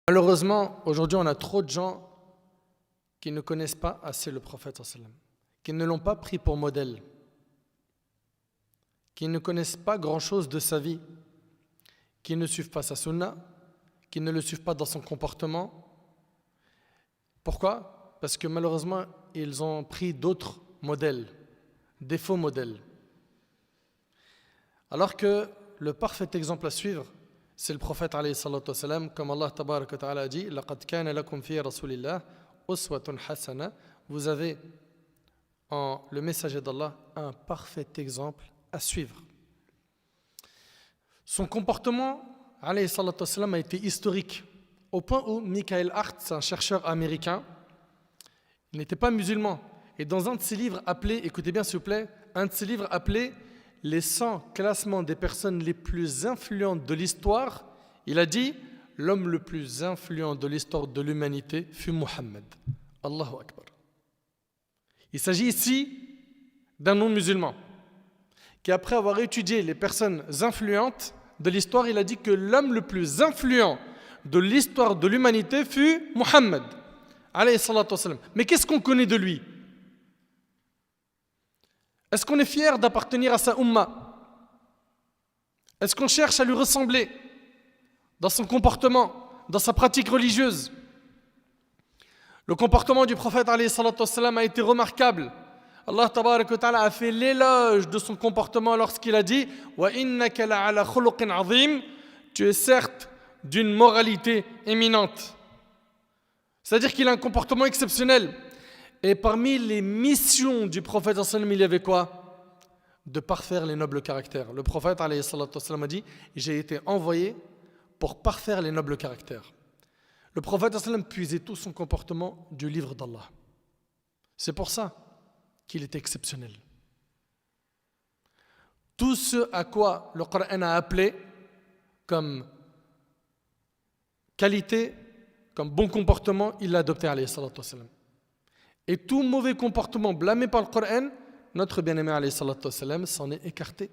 Malheureusement, aujourd'hui, on a trop de gens qui ne connaissent pas assez le prophète sallallahu alayhi wa sallam, qui ne l'ont pas pris pour modèle, qui ne connaissent pas grand-chose de sa vie, qui ne suivent pas sa sunna, qui ne le suivent pas dans son comportement. Pourquoi ? Parce que malheureusement, ils ont pris d'autres modèles, des faux modèles. Alors que le parfait exemple à suivre, c'est le prophète alayhi salatu wassalam, comme Allah tabaraka wa ta'ala a dit, laqad kana lakum fi rasulillah uswatun hasana. Vous avez en le messager d'Allah un parfait exemple à suivre. Son comportement alayhi salatu wassalam a été historique au point où Michael Hart, un chercheur américain, il n'était pas musulman. Et dans un de ses livres appelé, écoutez bien s'il vous plaît, un de ses livres appelé les 100 classements des personnes les plus influentes de l'histoire, il a dit l'homme le plus influent de l'histoire de l'humanité fut Muhammad. Allahu Akbar. Il s'agit ici d'un non-musulman qui, après avoir étudié les personnes influentes de l'histoire, il a dit que l'homme le plus influent de l'histoire de l'humanité fut Muhammad. Mais qu'est-ce qu'on connaît de lui ? Est-ce qu'on est fier d'appartenir à sa umma ? Est-ce qu'on cherche à lui ressembler dans son comportement, dans sa pratique religieuse ? Le comportement du prophète alayhi salatu wassalam a été remarquable. Allah tabaraka wa ta'ala a fait l'éloge de son comportement lorsqu'il a dit « Wa innaka la'ala khuluqin azim » Tu es certes d'une moralité éminente. C'est-à-dire qu'il a un comportement exceptionnel. Et parmi les missions du prophète sallallahu alayhi wa sallam, il y avait quoi ? De parfaire les nobles caractères. Le prophète alayhi salatu wassalam a dit « J'ai été envoyé pour parfaire les nobles caractères ». Le prophète sallallahu alayhi wa sallam puisait tout son comportement du livre d'Allah. C'est pour ça qu'il est exceptionnel. Tout ce à quoi le Coran a appelé comme qualité, comme bon comportement, il l'a adopté alayhi salatu wassalam. Et tout mauvais comportement blâmé par le Coran, notre bien-aimé alayhi salatu wassalam s'en est écarté.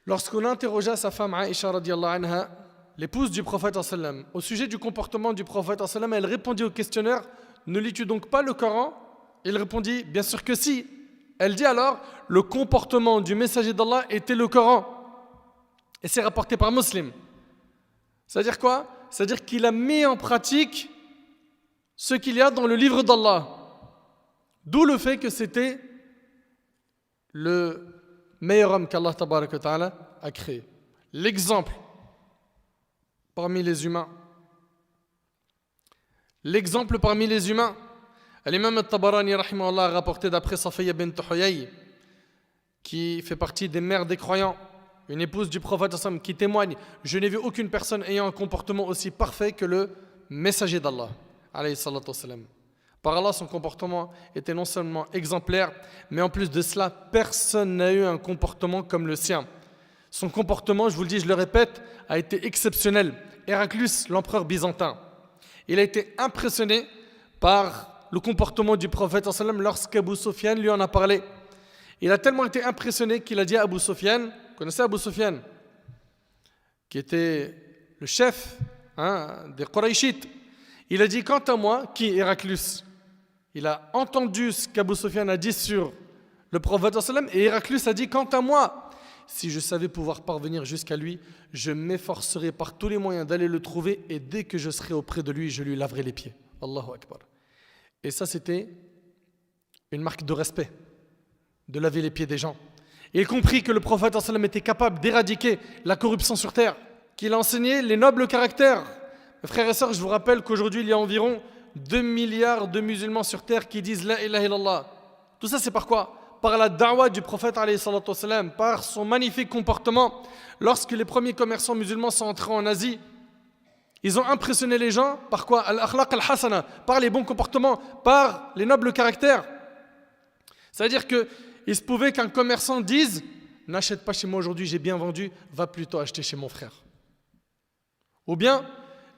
Lorsqu'on interrogea sa femme Aïcha radiyallahu anha, l'épouse du prophète sallallahu alayhi wa sallam, au sujet du comportement du prophète sallallahu alayhi wa sallam, elle répondit au questionnaire « Ne lis-tu donc pas le Coran ?» Il répondit « Bien sûr que si ». Elle dit alors « Le comportement du messager d'Allah était le Coran ». Et c'est rapporté par Muslim. C'est-à-dire quoi ? C'est-à-dire qu'il a mis en pratique ce qu'il y a dans le livre d'Allah. D'où le fait que c'était le meilleur homme qu'Allah tabaraka wa ta'ala a créé. L'exemple parmi les humains. L'exemple parmi les humains. L'imam al-Tabarani rahimahullah a rapporté d'après Safiya bint Huyay, qui fait partie des mères des croyants, une épouse du prophète qui témoigne « Je n'ai vu aucune personne ayant un comportement aussi parfait que le messager d'Allah. » Par Allah, son comportement était non seulement exemplaire, mais en plus de cela, personne n'a eu un comportement comme le sien. Son comportement, je vous le dis, je le répète, a été exceptionnel. Héraclius, l'empereur byzantin, il a été impressionné par le comportement du prophète lorsqu'Abu Sufyan lui en a parlé. Il a tellement été impressionné qu'il a dit à Abu Sufyan, vous connaissez Abu Sufyan, qui était le chef des Qurayshites. Il a dit, quant à moi, qui Héraclius, il a entendu ce qu'Abu Sufyan a dit sur le prophète et Héraclius a dit, quant à moi, si je savais pouvoir parvenir jusqu'à lui, je m'efforcerais par tous les moyens d'aller le trouver et dès que je serai auprès de lui, je lui laverai les pieds. Allahu Akbar. Et ça, c'était une marque de respect, de laver les pieds des gens. Et il comprit que le prophète était capable d'éradiquer la corruption sur terre, qu'il a enseigné les nobles caractères. Mes frères et sœurs, je vous rappelle qu'aujourd'hui, il y a environ 2 milliards de musulmans sur terre qui disent La ilaha illallah. Tout ça, c'est par quoi ? Par la da'wa du prophète, par son magnifique comportement. Lorsque les premiers commerçants musulmans sont entrés en Asie, ils ont impressionné les gens par quoi ? Al-akhlaq al-hasana, par les bons comportements, par les nobles caractères. C'est-à-dire qu'il se pouvait qu'un commerçant dise « N'achète pas chez moi aujourd'hui, j'ai bien vendu, va plutôt acheter chez mon frère. » Ou bien,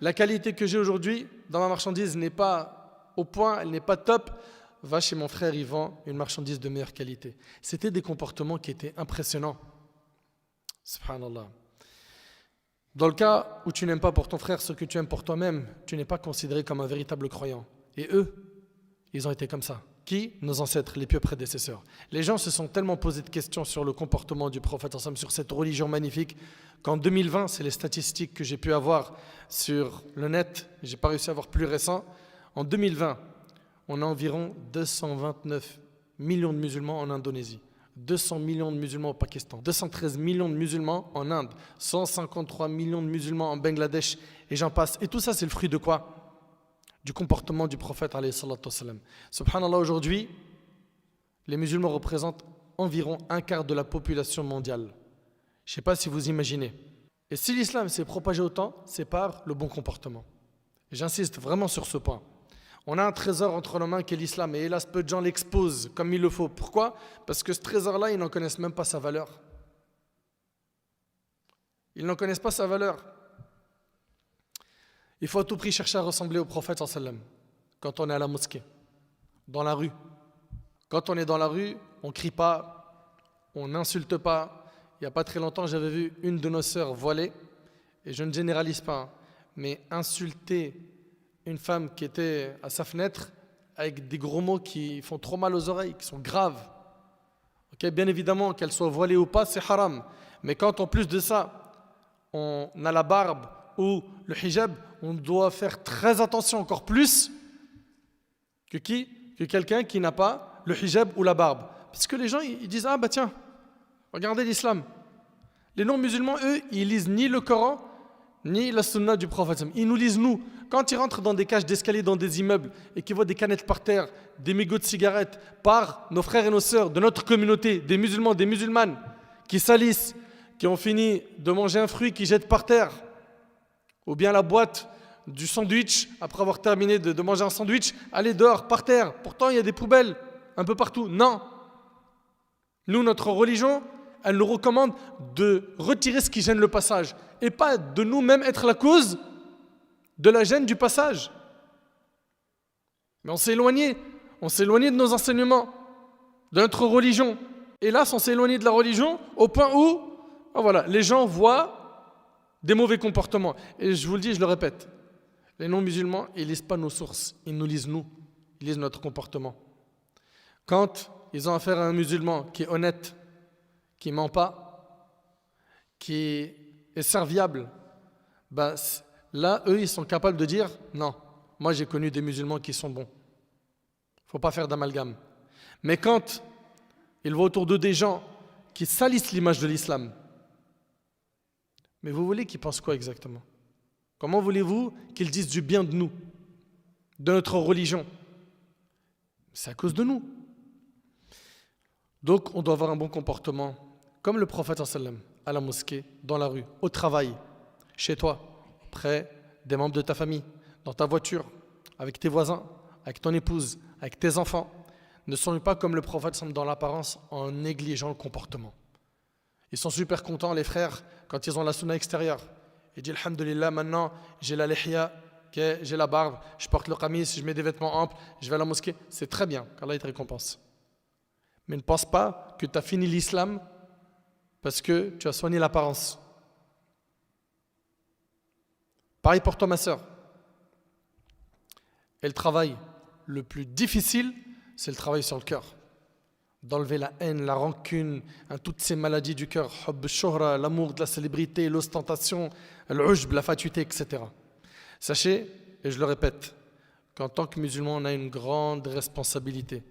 la qualité que j'ai aujourd'hui dans ma marchandise n'est pas au point, elle n'est pas top, va chez mon frère, il vend une marchandise de meilleure qualité. C'était des comportements qui étaient impressionnants. Subhanallah. Dans le cas où tu n'aimes pas pour ton frère ce que tu aimes pour toi-même, tu n'es pas considéré comme un véritable croyant. Et eux, ils ont été comme ça. Qui? Nos ancêtres, les pieux prédécesseurs. Les gens se sont tellement posé de questions sur le comportement du prophète, sur cette religion magnifique, qu'en 2020, c'est les statistiques que j'ai pu avoir sur le net, j'ai pas réussi à avoir plus récent. En 2020, on a environ 229 millions de musulmans en Indonésie, 200 millions de musulmans au Pakistan, 213 millions de musulmans en Inde, 153 millions de musulmans en Bangladesh, et j'en passe. Et tout ça, c'est le fruit de quoi? Du comportement du prophète alayhi salatu wassalam. Subhanallah, aujourd'hui, les musulmans représentent environ un quart de la population mondiale. Je ne sais pas si vous imaginez. Et si l'islam s'est propagé autant, c'est par le bon comportement. Et j'insiste vraiment sur ce point. On a un trésor entre nos mains qui est l'islam, et hélas, peu de gens l'exposent comme il le faut. Pourquoi? Parce que ce trésor-là, ils n'en connaissent même pas sa valeur. Ils n'en connaissent pas sa valeur. Il faut à tout prix chercher à ressembler au prophète sallam quand on est à la mosquée, dans la rue. Quand on est dans la rue, on ne crie pas, on n'insulte pas. Il n'y a pas très longtemps, j'avais vu une de nos sœurs voilée, et je ne généralise pas, mais insulter une femme qui était à sa fenêtre avec des gros mots qui font trop mal aux oreilles, qui sont graves. Okay, bien évidemment, qu'elle soit voilée ou pas, c'est haram. Mais quand en plus de ça, on a la barbe ou le hijab, on doit faire très attention encore plus que qui? Que quelqu'un qui n'a pas le hijab ou la barbe. Parce que les gens, ils disent, ah bah tiens, regardez l'islam. Les non-musulmans, eux, ils lisent ni le Coran, ni la sunna du prophète. Ils nous lisent nous. Quand ils rentrent dans des cages d'escalier, dans des immeubles, et qu'ils voient des canettes par terre, des mégots de cigarettes, par nos frères et nos sœurs de notre communauté, des musulmans, des musulmanes, qui salissent, qui ont fini de manger un fruit qu'ils jettent par terre, ou bien la boîte du sandwich, après avoir terminé de manger un sandwich, aller dehors, par terre. Pourtant, il y a des poubelles un peu partout. Non. Nous, notre religion, elle nous recommande de retirer ce qui gêne le passage et pas de nous-mêmes être la cause de la gêne du passage. Mais on s'est éloigné de nos enseignements, de notre religion. Hélas, on s'est éloigné de la religion au point où voilà, les gens voient des mauvais comportements. Et je vous le dis, je le répète, les non-musulmans, ils ne lisent pas nos sources, ils nous lisent nous, ils lisent notre comportement. Quand ils ont affaire à un musulman qui est honnête, qui ne ment pas, qui est serviable, ben, là, eux, ils sont capables de dire « Non, moi j'ai connu des musulmans qui sont bons. » Il ne faut pas faire d'amalgame. Mais quand ils voient autour d'eux des gens qui salissent l'image de l'islam, mais vous voulez qu'ils pensent quoi exactement? Comment voulez-vous qu'ils disent du bien de nous, de notre religion? C'est à cause de nous. Donc, on doit avoir un bon comportement, comme le prophète sallam, à la mosquée, dans la rue, au travail, chez toi, auprès des membres de ta famille, dans ta voiture, avec tes voisins, avec ton épouse, avec tes enfants. Ne soyez pas comme le prophète sallam dans l'apparence en négligeant le comportement. Ils sont super contents, les frères, quand ils ont la sunna extérieure. Ils disent, alhamdulillah, maintenant, j'ai la lihya, j'ai la barbe, je porte le qamis, je mets des vêtements amples, je vais à la mosquée. C'est très bien, qu'Allah te récompense. Mais ne pense pas que tu as fini l'islam parce que tu as soigné l'apparence. Pareil pour toi, ma sœur. Et le travail le plus difficile, c'est le travail sur le cœur. D'enlever la haine, la rancune, toutes ces maladies du cœur, hubb shuhra, l'amour de la célébrité, l'ostentation, l'ujb, la fatuité, etc. Sachez, et je le répète, qu'en tant que musulman, on a une grande responsabilité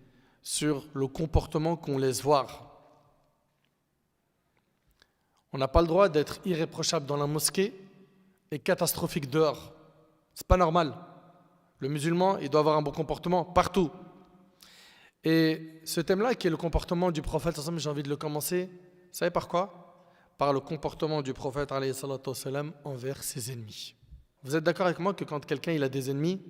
sur le comportement qu'on laisse voir. On n'a pas le droit d'être irréprochable dans la mosquée et catastrophique dehors. C'est pas normal. Le musulman, il doit avoir un bon comportement partout. Et ce thème-là, qui est le comportement du prophète, j'ai envie de le commencer. Vous savez par quoi? Par le comportement du prophète alayhi salatu wassalam, envers ses ennemis. Vous êtes d'accord avec moi que quand quelqu'un il a des ennemis,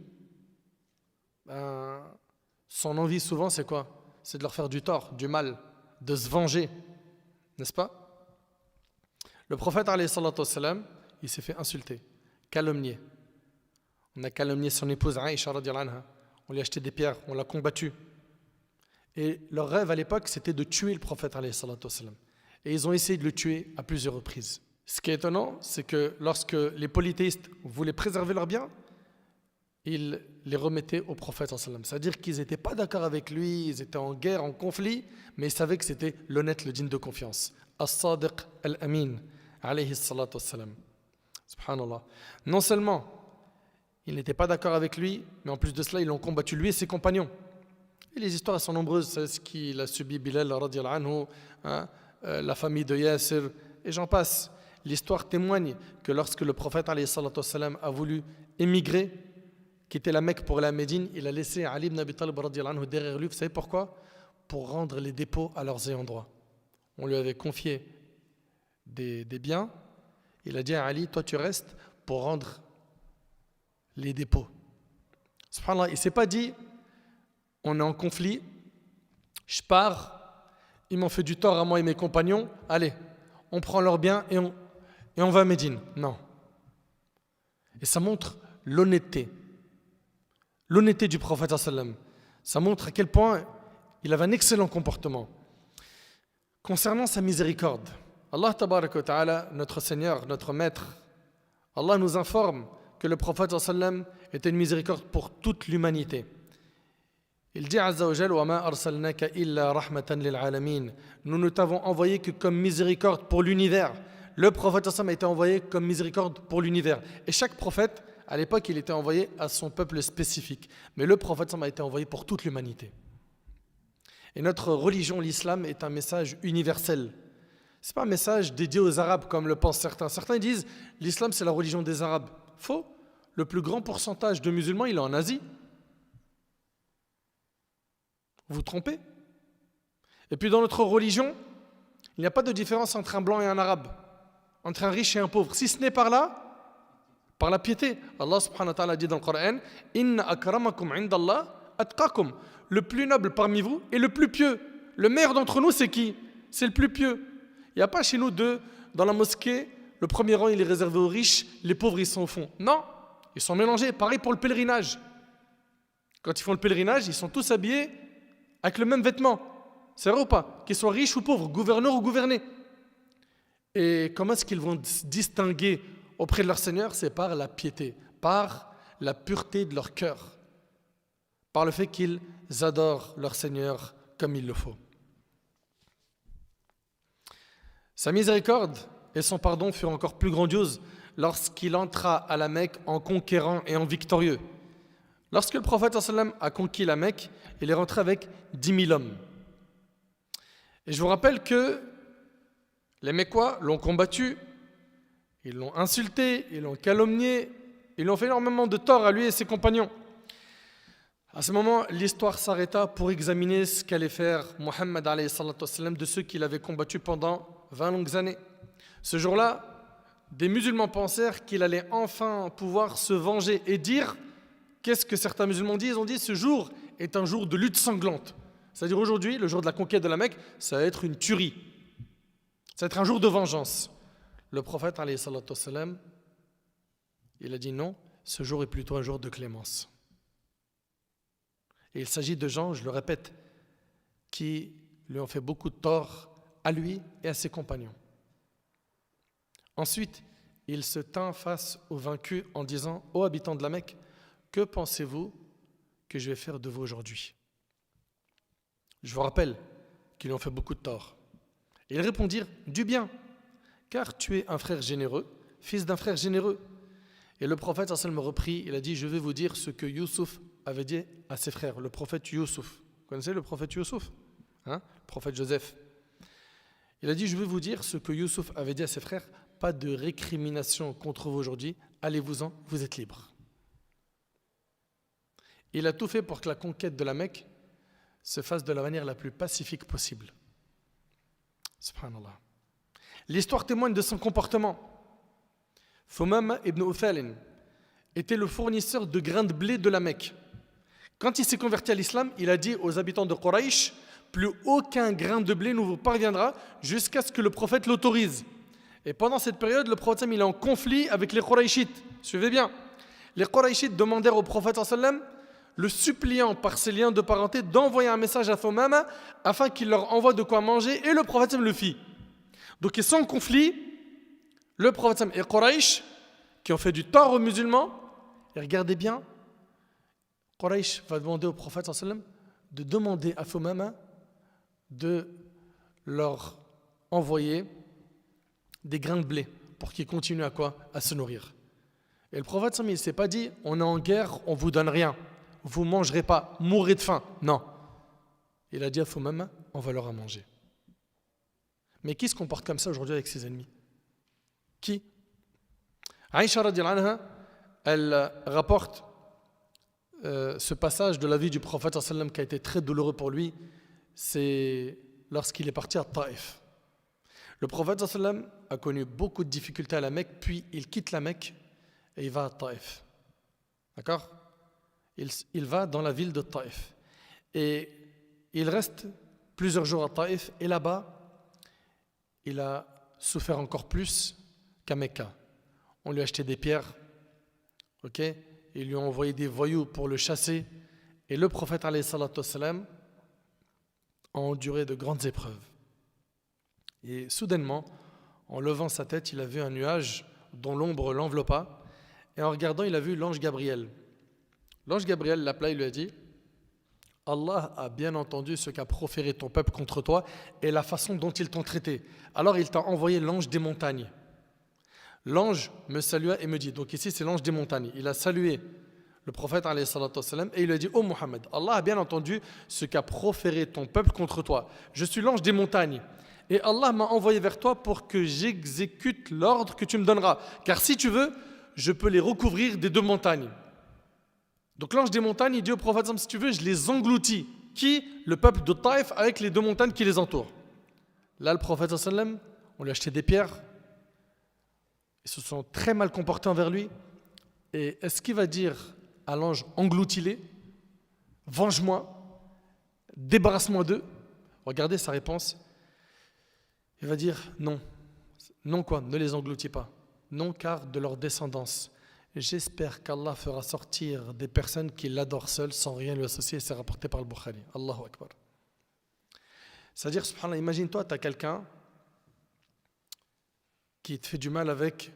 son envie souvent c'est quoi? C'est de leur faire du tort, du mal, de se venger, n'est-ce pas? Le prophète alayhi salatu wassalam, il s'est fait insulter, calomnier. On a calomnié son épouse Aïcha radiyallahu anha. On lui a acheté des pierres, on l'a combattu. Et leur rêve à l'époque, c'était de tuer le prophète alayhi salatu wassalam. Et ils ont essayé de le tuer à plusieurs reprises. Ce qui est étonnant, c'est que lorsque les polythéistes voulaient préserver leurs biens, ils les remettaient au prophète sallallahu alayhi wa sallam. C'est-à-dire qu'ils n'étaient pas d'accord avec lui, ils étaient en guerre, en conflit, mais ils savaient que c'était l'honnête, le digne de confiance. As-Sadiq al-Amin, alayhi salatu wassalam. Subhanallah. Non seulement ils n'étaient pas d'accord avec lui, mais en plus de cela, ils l'ont combattu, lui et ses compagnons. Et les histoires sont nombreuses, c'est ce qu'il a subi Bilal radiyallahu anhu, la famille de Yasir, et j'en passe. L'histoire témoigne que lorsque le prophète alayhi salatu wassalam a voulu émigrer, quitter la Mecque pour aller à Médine, il a laissé Ali ibn Abi Talib radiyallahu anhu derrière lui. Vous savez pourquoi? Pour rendre les dépôts à leurs ayants droit. On lui avait confié des biens. Il a dit à Ali, toi tu restes pour rendre les dépôts. Subhanallah, il ne s'est pas dit, on est en conflit, je pars, ils m'ont fait du tort à moi et mes compagnons, allez, on prend leurs biens et on va à Médine. Non. Et ça montre l'honnêteté du prophète sallam. Ça montre à quel point il avait un excellent comportement. Concernant sa miséricorde, Allah tabaraka wa ta'ala, notre Seigneur, notre Maître, Allah nous informe que le prophète sallam était une miséricorde pour toute l'humanité. Il dit Azza wa Jal, wa ma arsalnaka illa rahmatan lil alamin. Nous ne t'avons envoyé que comme miséricorde pour l'univers. Le prophète sallam a été envoyé comme miséricorde pour l'univers. Et chaque prophète, à l'époque, il était envoyé à son peuple spécifique. Mais le prophète sallam a été envoyé pour toute l'humanité. Et notre religion, l'islam, est un message universel. Ce n'est pas un message dédié aux Arabes, comme le pensent certains. Certains disent l'islam, c'est la religion des Arabes. Faux. Le plus grand pourcentage de musulmans, il est en Asie. Vous vous trompez. Et puis dans notre religion, il n'y a pas de différence entre un blanc et un arabe, entre un riche et un pauvre, si ce n'est par la piété. Allah subhanahu wa ta'ala dit dans le Coran, Inna akramakum indallah atqakum. Le plus noble parmi vous est le plus pieux. Le meilleur d'entre nous, c'est qui? C'est le plus pieux. Il n'y a pas chez nous dans la mosquée, le premier rang il est réservé aux riches, les pauvres ils sont au fond. Non, ils sont mélangés. Pareil pour le pèlerinage. Quand ils font le pèlerinage, ils sont tous habillés avec le même vêtement. C'est vrai ou pas? Qu'ils soient riches ou pauvres, gouverneurs ou gouvernés. Et comment est-ce qu'ils vont se distinguer auprès de leur Seigneur? C'est par la piété, par la pureté de leur cœur, par le fait qu'ils adorent leur Seigneur comme il le faut. Sa miséricorde et son pardon furent encore plus grandioses lorsqu'il entra à la Mecque en conquérant et en victorieux. Lorsque le prophète sallam a conquis la Mecque, il est rentré avec 10 000 hommes. Et je vous rappelle que les Mecquois l'ont combattu, ils l'ont insulté, ils l'ont calomnié, ils l'ont fait énormément de tort à lui et ses compagnons. À ce moment, l'histoire s'arrêta pour examiner ce qu'allait faire Mohammed alayhi salatu wassalam de ceux qu'il avait combattus pendant 20 longues années. Ce jour-là, des musulmans pensèrent qu'il allait enfin pouvoir se venger et dire, qu'est-ce que certains musulmans disent? Ils ont dit, ce jour est un jour de lutte sanglante. C'est-à-dire aujourd'hui, le jour de la conquête de la Mecque, ça va être une tuerie. Ça va être un jour de vengeance. Le prophète alayhi salatu wassalam, il a dit non, ce jour est plutôt un jour de clémence. Et il s'agit de gens, je le répète, qui lui ont fait beaucoup de tort à lui et à ses compagnons. Ensuite, il se tint face aux vaincus en disant « Ô habitants de la Mecque, que pensez-vous que je vais faire de vous aujourd'hui ?» Je vous rappelle qu'ils lui ont fait beaucoup de tort. Et ils répondirent « Du bien, car tu es un frère généreux, fils d'un frère généreux. » Et le prophète sallallahu alayhi wa sallam reprit, il a dit « Je vais vous dire ce que Youssouf avait dit à ses frères. » Le prophète Youssouf. Vous connaissez le prophète Youssouf? Le prophète Joseph. Il a dit « Je vais vous dire ce que Youssouf avait dit à ses frères. Pas de récrimination contre vous aujourd'hui. Allez-vous-en, vous êtes libres. » Il a tout fait pour que la conquête de la Mecque se fasse de la manière la plus pacifique possible. Subhanallah. L'histoire témoigne de son comportement. Thumama ibn Uthalin était le fournisseur de grains de blé de la Mecque. Quand il s'est converti à l'islam, il a dit aux habitants de Quraysh, plus aucun grain de blé ne vous parviendra jusqu'à ce que le prophète l'autorise. Et pendant cette période, le prophète il est en conflit avec les Qurayshites. Suivez bien. Les Qurayshites demandèrent au prophète sallam, le suppliant par ses liens de parenté d'envoyer un message à Thumama afin qu'il leur envoie de quoi manger, et le prophète le fit. Donc ils sont en conflit. le prophète sallam et Quraysh, qui ont fait du tort aux musulmans. Et regardez bien, Quraysh va demander au prophète sallam de demander à Thumama de leur envoyer des grains de blé pour qu'ils continuent à quoi? À se nourrir. Et le prophète sallam, il ne s'est pas dit on est en guerre, on ne vous donne rien, vous ne mangerez pas, mourrez de faim. Non. Il a dit à Thumama, on va leur à manger. Mais qui se comporte comme ça aujourd'hui avec ses ennemis? Qui? Aïcha radhiyallahu anha, elle rapporte ce passage de la vie du prophète sallam qui a été très douloureux pour lui. C'est lorsqu'il est parti à Taïf. Le prophète sallam a connu beaucoup de difficultés à la Mecque, puis il quitte la Mecque et il va à Taïf. D'accord? Il va dans la ville de Taïf. Et il reste plusieurs jours à Taïf, et là-bas, il a souffert encore plus qu'à Mecca. On lui a acheté des pierres, ok? Ils lui ont envoyé des voyous pour le chasser, et le prophète alayhi salatu wassalam a enduré de grandes épreuves. Et soudainement, en levant sa tête, il a vu un nuage dont l'ombre l'enveloppa, et en regardant, il a vu l'ange Gabriel. L'ange Gabriel l'appela et lui a dit: Allah a bien entendu ce qu'a proféré ton peuple contre toi et la façon dont ils t'ont traité. Alors il t'a envoyé l'ange des montagnes. L'ange me salua et me dit, donc ici c'est l'ange des montagnes, il a salué le prophète alayhi salatu wassalam, et il lui a dit: ô Mohammed, Allah a bien entendu ce qu'a proféré ton peuple contre toi. Je suis l'ange des montagnes et Allah m'a envoyé vers toi pour que j'exécute l'ordre que tu me donneras. Car si tu veux, je peux les recouvrir des deux montagnes. Donc l'ange des montagnes, il dit au prophète: si tu veux, je les engloutis. Qui? Le peuple de Taïf avec les deux montagnes qui les entourent. Là, le prophète sallam, on lui a acheté des pierres. Ils se sont très mal comportés envers lui. Et est-ce qu'il va dire à l'ange: engloutis-les, venge-moi, débarrasse-moi d'eux? Regardez sa réponse. Il va dire: non. Non quoi? Ne les engloutis pas. Non, car de leur descendance, j'espère qu'Allah fera sortir des personnes qui l'adorent seules sans rien lui associer. C'est rapporté par le Bukhari. Allahu Akbar. C'est-à-dire, subhanallah, imagine-toi, tu as quelqu'un qui te fait du mal avec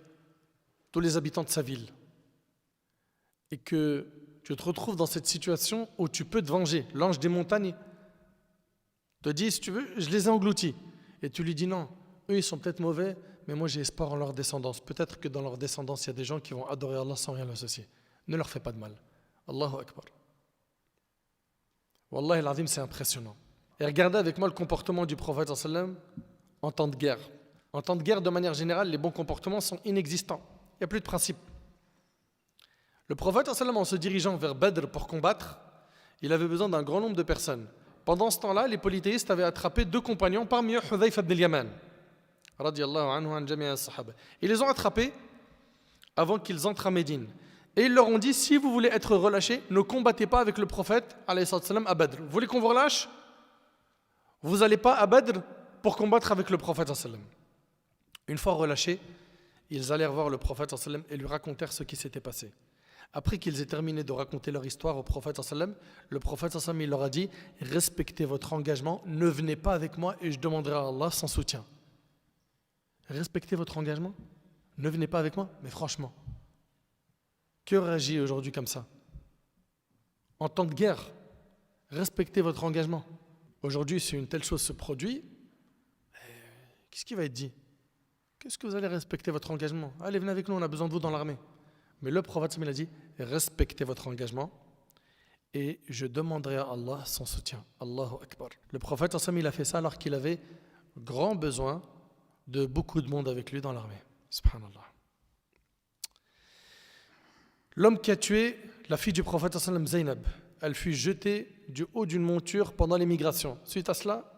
tous les habitants de sa ville et que tu te retrouves dans cette situation où tu peux te venger. L'ange des montagnes te dit: si tu veux, je les ai engloutis. Et tu lui dis: non, eux ils sont peut-être mauvais, mais moi j'ai espoir en leur descendance. Peut-être que dans leur descendance il y a des gens qui vont adorer Allah sans rien l'associer. Ne leur fais pas de mal. Allahu Akbar. Wallahi al-azim, c'est impressionnant. Et regardez avec moi le comportement du prophète sallam en temps de guerre. En temps de guerre, de manière générale, les bons comportements sont inexistants. Il n'y a plus de principe. Le prophète sallam, en se dirigeant vers Badr pour combattre, il avait besoin d'un grand nombre de personnes. Pendant ce temps-là, les polythéistes avaient attrapé 2 compagnons, parmi eux Hudhayfa ibn al-Yaman. Ils les ont attrapés avant qu'ils entrent à Médine. Et ils leur ont dit: si vous voulez être relâchés, ne combattez pas avec le prophète à Badr. Vous voulez qu'on vous relâche? Vous n'allez pas à Badr pour combattre avec le prophète. Une fois relâchés, ils allèrent voir le prophète et lui racontèrent ce qui s'était passé. Après qu'ils aient terminé de raconter leur histoire au prophète, le prophète il leur a dit: respectez votre engagement, ne venez pas avec moi et je demanderai à Allah son soutien. Respectez votre engagement, ne venez pas avec moi. Mais franchement, que réagit aujourd'hui comme ça? En temps de guerre, respectez votre engagement. Aujourd'hui, si une telle chose se produit, qu'est-ce qui va être dit? Qu'est-ce que vous allez respecter votre engagement? Allez, venez avec nous, on a besoin de vous dans l'armée. Mais le prophète il a dit: respectez votre engagement et je demanderai à Allah son soutien. Allahu Akbar. Le prophète il a fait ça alors qu'il avait grand besoin de beaucoup de monde avec lui dans l'armée. Subhanallah. L'homme qui a tué la fille du prophète Zaynab, elle fut jetée du haut d'une monture pendant l'émigration. Suite à cela,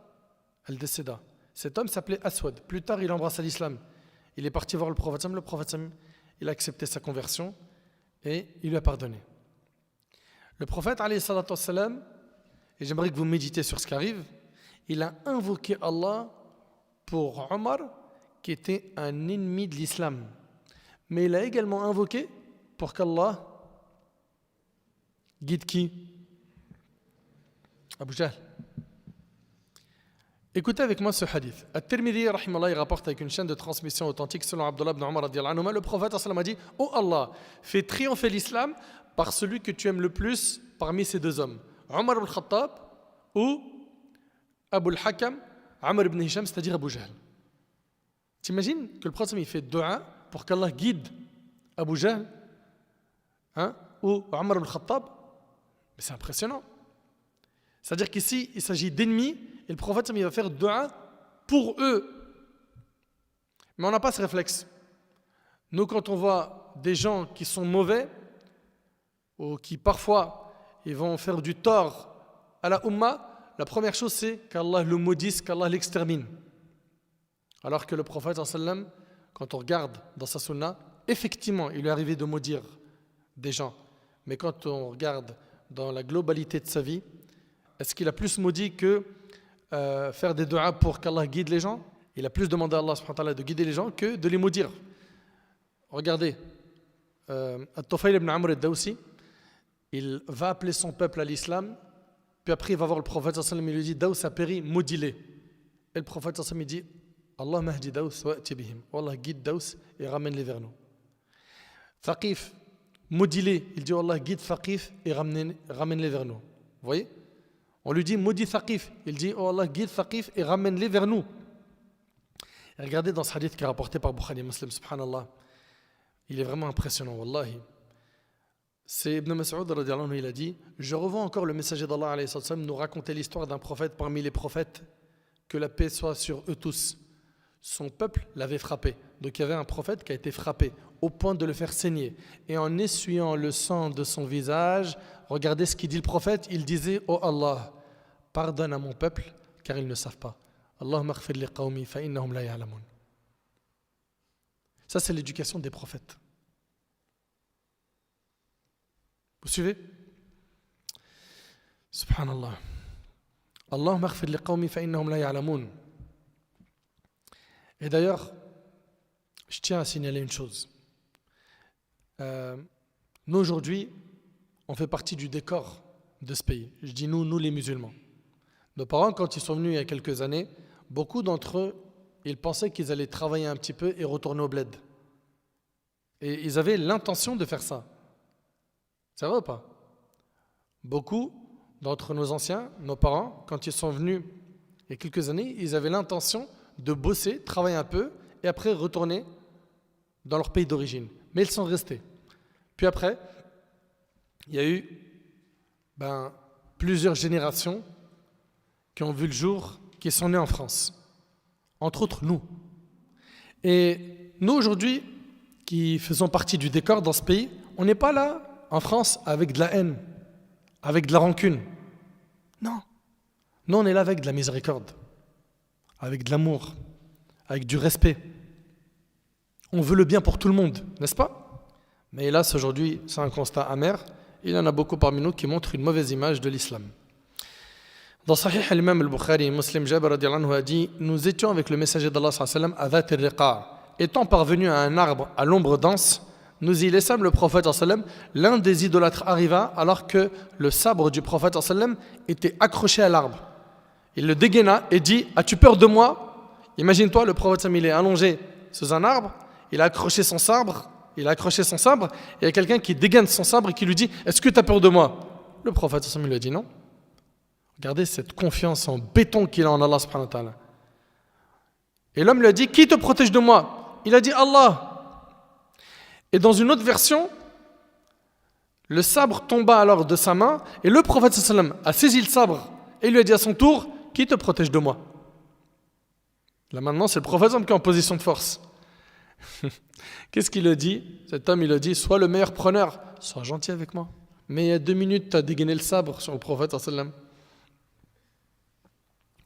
elle décéda. Cet homme s'appelait Aswad. Plus tard, il embrassa l'islam. Il est parti voir le prophète. Le prophète il a accepté sa conversion et il lui a pardonné. Le prophète, alayhi salatu wassalam, et j'aimerais que vous méditez sur ce qui arrive, il a invoqué Allah pour Omar, qui était un ennemi de l'islam. Mais il a également invoqué pour qu'Allah guide qui? Abu Jahl. Écoutez avec moi ce hadith. At-Tirmidhi, rahimallah, il rapporte avec une chaîne de transmission authentique selon Abdullah ibn Umar radiyallahu anhuma, le prophète sallallahu alayhi wa sallam a dit: Oh Allah, fais triompher l'islam par celui que tu aimes le plus parmi ces deux hommes, Omar ibn Khattab ou Abu al-Hakam, Amr ibn Hisham, c'est-à-dire Abu Jahl. T'imagines que le prophète il fait dua pour qu'Allah guide Abu Jahl ou Omar ibn Khattab? Mais c'est impressionnant. C'est-à-dire qu'ici, il s'agit d'ennemis et le prophète il va faire dua pour eux. Mais on n'a pas ce réflexe. Nous, quand on voit des gens qui sont mauvais ou qui parfois ils vont faire du tort à la Ummah, la première chose c'est qu'Allah le maudisse, qu'Allah l'extermine. Alors que le prophète, quand on regarde dans sa sunna, effectivement, il lui est arrivé de maudire des gens. Mais quand on regarde dans la globalité de sa vie, est-ce qu'il a plus maudit que faire des du'as pour qu'Allah guide les gens? Il a plus demandé à Allah subhanahu wa ta'ala de guider les gens que de les maudire. Regardez, At-Tufayl ibn Amr al-Dawsi, il va appeler son peuple à l'islam, puis après il va voir le prophète sallallahu alayhi wa sallam, il lui dit: Daws a péri, maudis-les. Et le prophète sallallahu alayhi wa sallam, il dit: Allah mahdi Daws wa'ti bihim. Allah guide Daws et ramène-les vers nous. Thaqif, maudis-les. Il dit: Allah guide Thaqif et ramène-les vers nous. Vous voyez? On lui dit: maudis Thaqif. Il dit: oh Allah guide Thaqif et ramène-les vers nous. Et regardez dans ce hadith qui est rapporté par Bukhari et Muslim, subhanallah. Il est vraiment impressionnant, wallahi. C'est Ibn Mas'ud radiyallahu anhu, il a dit: je revois encore le messager d'Allah alayhi wa sallam nous raconter l'histoire d'un prophète parmi les prophètes, que la paix soit sur eux tous. Son peuple l'avait frappé. Donc il y avait un prophète qui a été frappé au point de le faire saigner. Et en essuyant le sang de son visage, regardez ce qu'il dit le prophète. Il disait: oh Allah, pardonne à mon peuple car ils ne savent pas. Allahumma ighfir li qawmi fa innahum la ya'lamun. Ça, c'est l'éducation des prophètes. Vous suivez? Subhanallah. Allahumma ighfir li qawmi fa innahum la ya'lamun. Et d'ailleurs, je tiens à signaler une chose. Nous, aujourd'hui, on fait partie du décor de ce pays. Je dis nous les musulmans. Nos parents, quand ils sont venus il y a quelques années, beaucoup d'entre eux, ils pensaient qu'ils allaient travailler un petit peu et retourner au bled. Et ils avaient l'intention de faire ça. C'est vrai ou pas? Beaucoup d'entre nos anciens, nos parents, quand ils sont venus il y a quelques années, ils avaient l'intention de bosser, travailler un peu, et après retourner dans leur pays d'origine. Mais ils sont restés. Puis après, il y a eu plusieurs générations qui ont vu le jour, qui sont nées en France. Entre autres, nous. Et nous, aujourd'hui, qui faisons partie du décor dans ce pays, on n'est pas là, en France, avec de la haine, avec de la rancune. Non. Nous, on est là avec de la miséricorde, avec de l'amour, avec du respect. On veut le bien pour tout le monde, n'est-ce pas? Mais hélas, aujourd'hui, c'est un constat amer. Il y en a beaucoup parmi nous qui montrent une mauvaise image de l'islam. Dans Sahih al-Imam al-Bukhari, Muslim Jabir radiyallahu anhu a dit: nous étions avec le messager d'Allah sallallahu alayhi wa sallam à Dhat al-Riqa'. Étant parvenus à un arbre à l'ombre dense, nous y laissâmes le prophète sallallahu alayhi wa sallam. L'un des idolâtres arriva alors que le sabre du prophète sallallahu alayhi wa sallam était accroché à l'arbre. Il le dégaina et dit: as-tu peur de moi? Imagine-toi, le prophète sallallahu alayhi wa sallam, il est allongé sous un arbre, il a accroché son sabre, et il y a quelqu'un qui dégaine son sabre et qui lui dit: est-ce que tu as peur de moi? Le prophète sallallahu alayhi wa sallam lui a dit non. Regardez cette confiance en béton qu'il a en Allah subhanahu wa ta'ala. Et l'homme lui a dit: qui te protège de moi? Il a dit: Allah. Et dans une autre version, le sabre tomba alors de sa main et le prophète sallallahu alayhi wa sallam a saisi le sabre et lui a dit à son tour: qui te protège de moi? Là maintenant, c'est le prophète qui est en position de force. Qu'est-ce qu'il a dit? Cet homme, il a dit: sois le meilleur preneur, sois gentil avec moi. Mais il y a 2 minutes, tu as dégainé le sabre sur le prophète sallallahu alayhi wa sallam.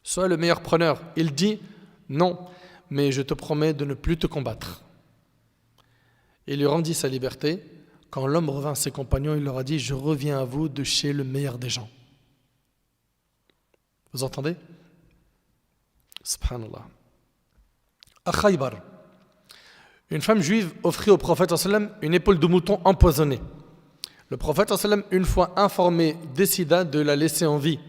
Sois le meilleur preneur. Il dit: non, mais je te promets de ne plus te combattre. Il lui rendit sa liberté. Quand l'homme revint à ses compagnons, il leur a dit: je reviens à vous de chez le meilleur des gens. Vous entendez? Subhanallah. À Khaybar, une femme juive offrit au prophète sallallahu alayhi wa sallam une épaule de mouton empoisonnée. Le prophète sallallahu alayhi wa sallam, une fois informé, décida de la laisser en vie.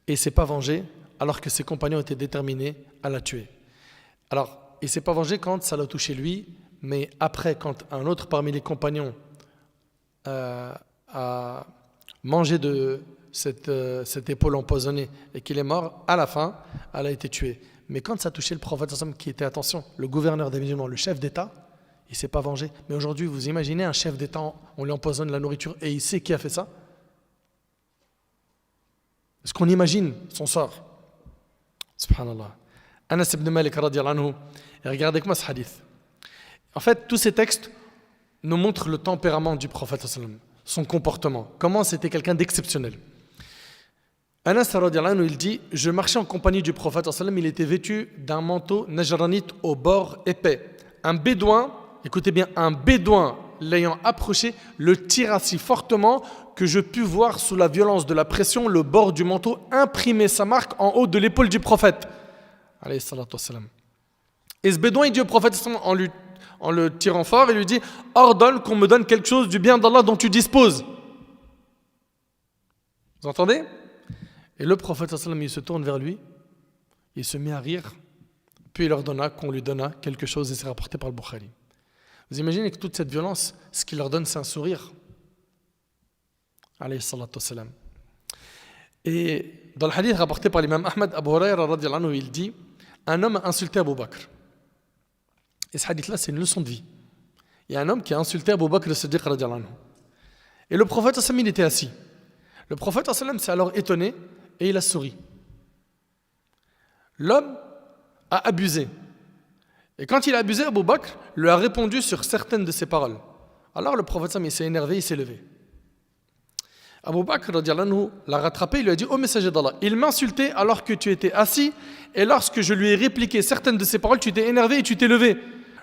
Et il ne s'est pas vengé alors que ses compagnons étaient déterminés à la tuer. Alors, il ne s'est pas vengé quand ça l'a touché lui, mais après, quand un autre parmi les compagnons a mangé de cette épaule empoisonnée et qu'il est mort, à la fin, elle a été tuée. Mais quand ça a touché le prophète qui était, attention, le gouverneur des musulmans, le chef d'État, il ne s'est pas vengé. Mais aujourd'hui, vous imaginez un chef d'État, on lui empoisonne la nourriture et il sait qui a fait ça? Est-ce qu'on imagine son sort? Subhanallah. Anas ibn Malik radiyallahu anhu. Et regardez avec moi ce hadith. En fait, tous ces textes nous montrent le tempérament du prophète, son comportement, comment c'était quelqu'un d'exceptionnel. Anas radiyallahu anhu, il dit: je marchais en compagnie du prophète, il était vêtu d'un manteau najranite au bord épais. Un bédouin, écoutez bien, un bédouin l'ayant approché, le tira si fortement que je pus voir sous la violence de la pression le bord du manteau imprimer sa marque en haut de l'épaule du prophète. Alayhi salatu wassalam. Et ce bédouin, il dit au prophète en le tirant fort, il lui dit: ordonne qu'on me donne quelque chose du bien d'Allah dont tu disposes. Vous entendez? Et le prophète il se tourne vers lui, il se met à rire, puis il ordonna qu'on lui donna quelque chose et c'est rapporté par le Bukhari. Vous imaginez que toute cette violence, ce qu'il leur donne, c'est un sourire. Alayhi salatu wassalam. Et dans le hadith rapporté par l'imam Ahmad, Abu Hurayra radiyallahu anhu, il dit: un homme a insulté Abu Bakr. Et ce hadith-là, c'est une leçon de vie. Il y a un homme qui a insulté Abu Bakr as-Siddiq radiyallahu anhu. Et le prophète il était assis. Le prophète s'est alors étonné et il a souri. L'homme a abusé. Et quand il a abusé, Abu Bakr lui a répondu sur certaines de ses paroles. Alors le prophète il s'est énervé, il s'est levé. Abu Bakr l'a rattrapé, il lui a dit: ô messager d'Allah, il m'insultait alors que tu étais assis, et lorsque je lui ai répliqué certaines de ses paroles, tu t'es énervé et tu t'es levé.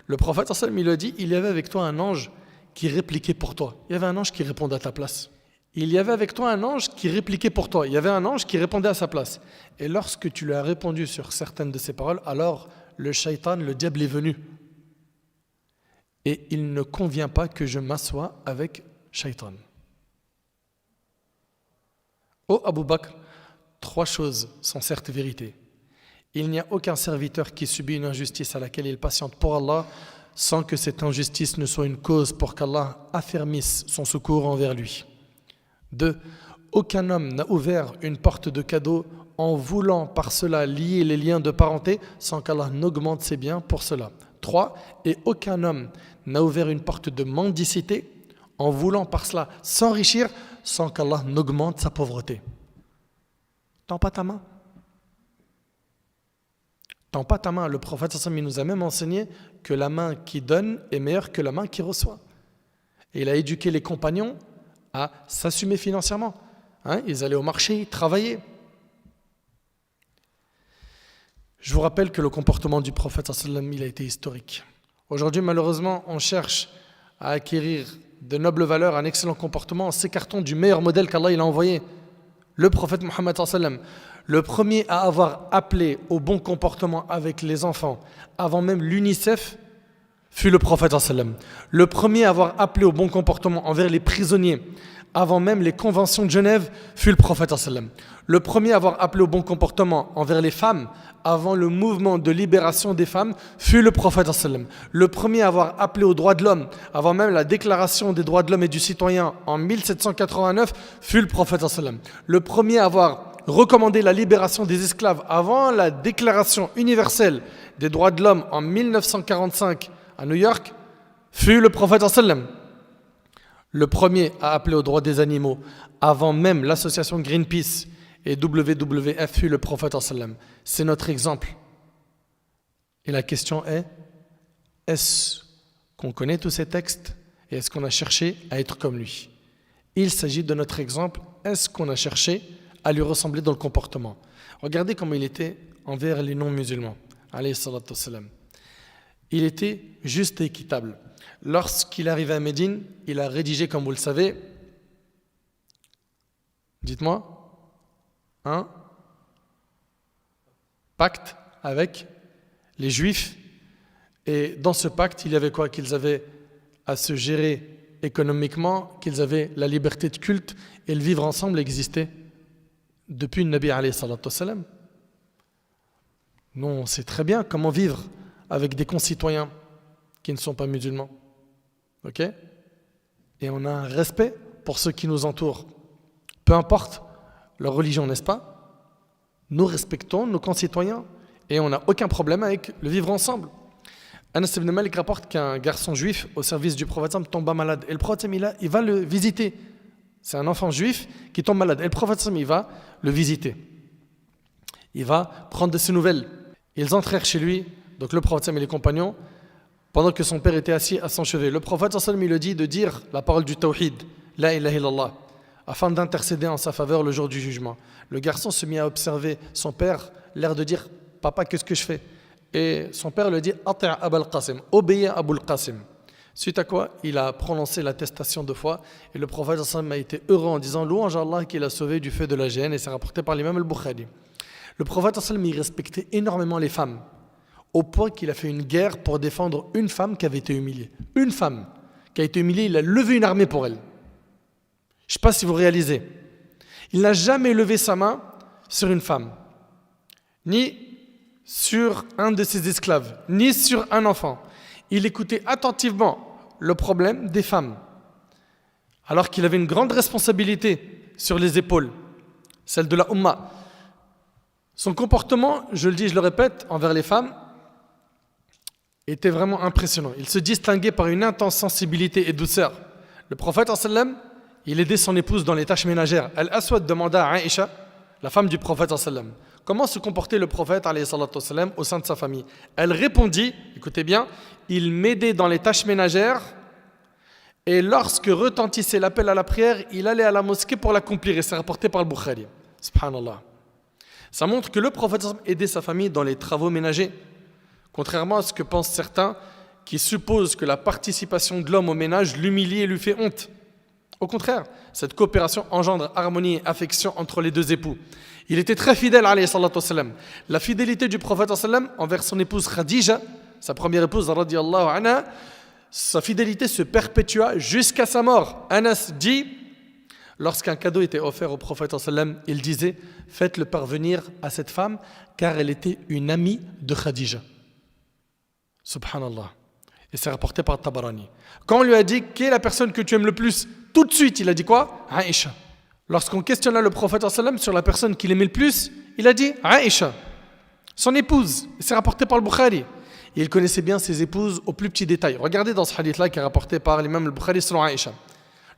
Le prophète il lui a dit: il y avait avec toi un ange qui répliquait pour toi. Il y avait un ange qui répondait à ta place. Il y avait avec toi un ange qui répliquait pour toi. Il y avait un ange qui répondait à sa place. Et lorsque tu lui as répondu sur certaines de ses paroles, alors le shaitan, le diable est venu. Et il ne convient pas que je m'assoie avec shaitan. Ô Abu Bakr, 3 choses sont certes vérités. Il n'y a aucun serviteur qui subit une injustice à laquelle il patiente pour Allah sans que cette injustice ne soit une cause pour qu'Allah affermisse son secours envers lui. 2. Aucun homme n'a ouvert une porte de cadeau en voulant par cela lier les liens de parenté sans qu'Allah n'augmente ses biens pour cela. 3. Et aucun homme n'a ouvert une porte de mendicité en voulant par cela s'enrichir sans qu'Allah n'augmente sa pauvreté. Tends pas ta main. Tends pas ta main. Le prophète il nous a même enseigné que la main qui donne est meilleure que la main qui reçoit. Et il a éduqué les compagnons à s'assumer financièrement. Ils allaient au marché, ils travaillaient. Je vous rappelle que le comportement du prophète il a été historique. Aujourd'hui, malheureusement, on cherche à acquérir de nobles valeurs, un excellent comportement en s'écartant du meilleur modèle qu'Allah il a envoyé. Le prophète Mohammed, le premier à avoir appelé au bon comportement avec les enfants, avant même l'UNICEF, fut le prophète. Le premier à avoir appelé au bon comportement envers les prisonniers, avant même les conventions de Genève, fut le prophète. Le premier à avoir appelé au bon comportement envers les femmes, avant le mouvement de libération des femmes, fut le prophète. Le premier à avoir appelé aux droits de l'homme, avant même la déclaration des droits de l'homme et du citoyen en 1789, fut le prophète. Le premier à avoir recommandé la libération des esclaves avant la déclaration universelle des droits de l'homme en 1945 à New York, fut le prophète. Le premier à appeler aux droits des animaux avant même l'association Greenpeace et WWF fut le prophète. C'est notre exemple. Et la question est, est-ce qu'on connaît tous ces textes et est-ce qu'on a cherché à être comme lui? Il s'agit de notre exemple. Est-ce qu'on a cherché à lui ressembler dans le comportement? Regardez comment il était envers les non-musulmans. Alayhi salatu wassalam. Il était juste et équitable. Lorsqu'il arrivait à Médine, il a rédigé, comme vous le savez, dites-moi, un pacte avec les Juifs. Et dans ce pacte, il y avait quoi? Qu'ils avaient à se gérer économiquement, qu'ils avaient la liberté de culte et le vivre ensemble existait depuis le Nabi alayhi salatu wassalam. Nous, on sait très bien comment vivre avec des concitoyens qui ne sont pas musulmans. Ok ? Et on a un respect pour ceux qui nous entourent. Peu importe leur religion, n'est-ce pas ? Nous respectons nos concitoyens et on n'a aucun problème avec le vivre ensemble. Anas ibn Malik rapporte qu'un garçon juif au service du prophète tomba malade. Et le prophète, il va le visiter. C'est un enfant juif qui tombe malade. Et le prophète, il va le visiter. Il va prendre de ses nouvelles. Ils entrèrent chez lui, donc le prophète et les compagnons, pendant que son père était assis à son chevet. Le prophète, il lui dit de dire la parole du tawhid, la ilaha illallah, afin d'intercéder en sa faveur le jour du jugement. Le garçon se mit à observer son père, l'air de dire « Papa, qu'est-ce que je fais ?» Et son père lui dit « Ati' Abul Qasim, obéis à Abul Qasim ». Suite à quoi, il a prononcé l'attestation de foi et le prophète a été heureux en disant « Louange à Allah qui l'a sauvé du feu de la géhenne » et c'est rapporté par l'imam al-Bukhari. Le prophète il respectait énormément les femmes, au point qu'il a fait une guerre pour défendre une femme qui avait été humiliée. Une femme qui a été humiliée, il a levé une armée pour elle. Je ne sais pas si vous réalisez. Il n'a jamais levé sa main sur une femme, ni sur un de ses esclaves, ni sur un enfant. Il écoutait attentivement le problème des femmes, alors qu'il avait une grande responsabilité sur les épaules, celle de la Ummah. Son comportement, je le dis, je le répète, envers les femmes, était vraiment impressionnant. Il se distinguait par une intense sensibilité et douceur. Le prophète, il aidait son épouse dans les tâches ménagères. Al-Aswad demanda à Aïcha, la femme du prophète, comment se comportait le prophète au sein de sa famille. Elle répondit, écoutez bien, il m'aidait dans les tâches ménagères et lorsque retentissait l'appel à la prière, il allait à la mosquée pour l'accomplir. Et c'est rapporté par le Bukhari. Subhanallah. Ça montre que le prophète aidait sa famille dans les travaux ménagers. Contrairement à ce que pensent certains qui supposent que la participation de l'homme au ménage l'humilie et lui fait honte. Au contraire, cette coopération engendre harmonie et affection entre les deux époux. Il était très fidèle, alayhi salatu wassalam. La fidélité du prophète envers son épouse Khadija, sa première épouse, radiyallahu anha, sa fidélité se perpétua jusqu'à sa mort. Anas dit, lorsqu'un cadeau était offert au prophète, il disait « Faites-le parvenir à cette femme, car elle était une amie de Khadija. » Subhanallah. Et c'est rapporté par Tabarani. Quand on lui a dit « Qui est la personne que tu aimes le plus ?» Tout de suite, il a dit quoi ? Aïcha. Lorsqu'on questionna le prophète sur la personne qu'il aimait le plus, il a dit Aïcha, son épouse. Et c'est rapporté par le Bukhari. Et il connaissait bien ses épouses au plus petit détail. Regardez dans ce hadith-là qui est rapporté par l'imam al-Bukhari selon Aïcha.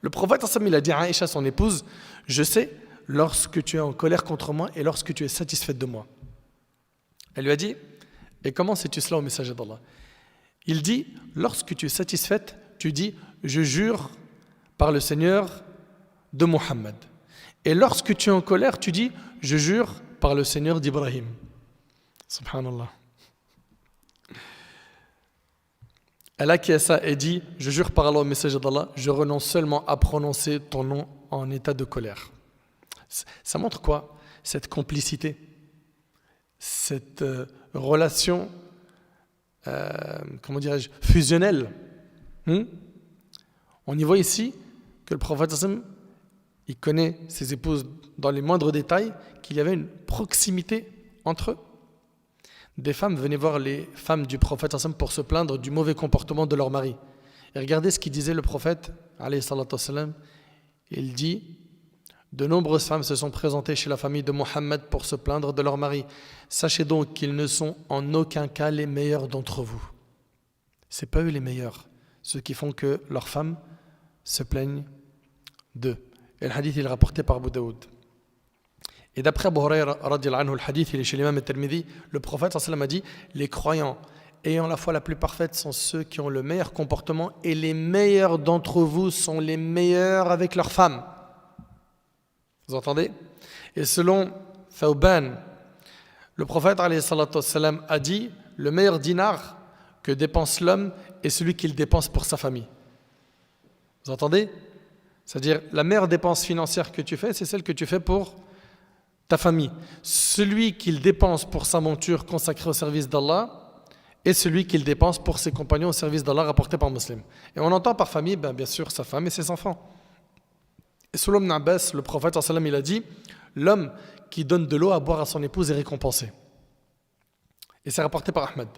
Le prophète, il a dit à Aïcha, son épouse, je sais lorsque tu es en colère contre moi et lorsque tu es satisfaite de moi. Elle lui a dit, et comment sais-tu cela au messager d'Allah ? Il dit, lorsque tu es satisfaite, tu dis, je jure par le Seigneur de Muhammad. Et lorsque tu es en colère, tu dis, je jure par le Seigneur d'Ibrahim. Subhanallah. Elle acquiesça et dit, je jure par Allah au messager d'Allah, je renonce seulement à prononcer ton nom en état de colère. Ça montre quoi ? Cette complicité, cette relation, fusionnelle. On y voit ici que le prophète, il connaît ses épouses dans les moindres détails, qu'il y avait une proximité entre eux. Des femmes venaient voir les femmes du prophète pour se plaindre du mauvais comportement de leur mari. Et regardez ce qu'il disait le prophète, alayhi salatu wassalam. Il dit, de nombreuses femmes se sont présentées chez la famille de Mohammed pour se plaindre de leur mari. Sachez donc qu'ils ne sont en aucun cas les meilleurs d'entre vous. Ce n'est pas eux les meilleurs, ceux qui font que leurs femmes se plaignent d'eux. Et le hadith il est rapporté par Abu Daoud. Et d'après Abu Hurayra, le hadith il est chez l'imam al-Tirmidhi, le prophète a dit, les croyants ayant la foi la plus parfaite sont ceux qui ont le meilleur comportement et les meilleurs d'entre vous sont les meilleurs avec leurs femmes. Vous entendez ? Et selon Thawban, le prophète a dit, le meilleur dinar que dépense l'homme est celui qu'il dépense pour sa famille. Vous entendez ? C'est-à-dire, la meilleure dépense financière que tu fais, c'est celle que tu fais pour ta famille. Celui qu'il dépense pour sa monture consacrée au service d'Allah et celui qu'il dépense pour ses compagnons au service d'Allah rapporté par Muslim. Et on entend par famille, bien sûr, sa femme et ses enfants. Et selon Ibn Abbas, le prophète il a dit, l'homme qui donne de l'eau à boire à son épouse est récompensé. Et c'est rapporté par Ahmed.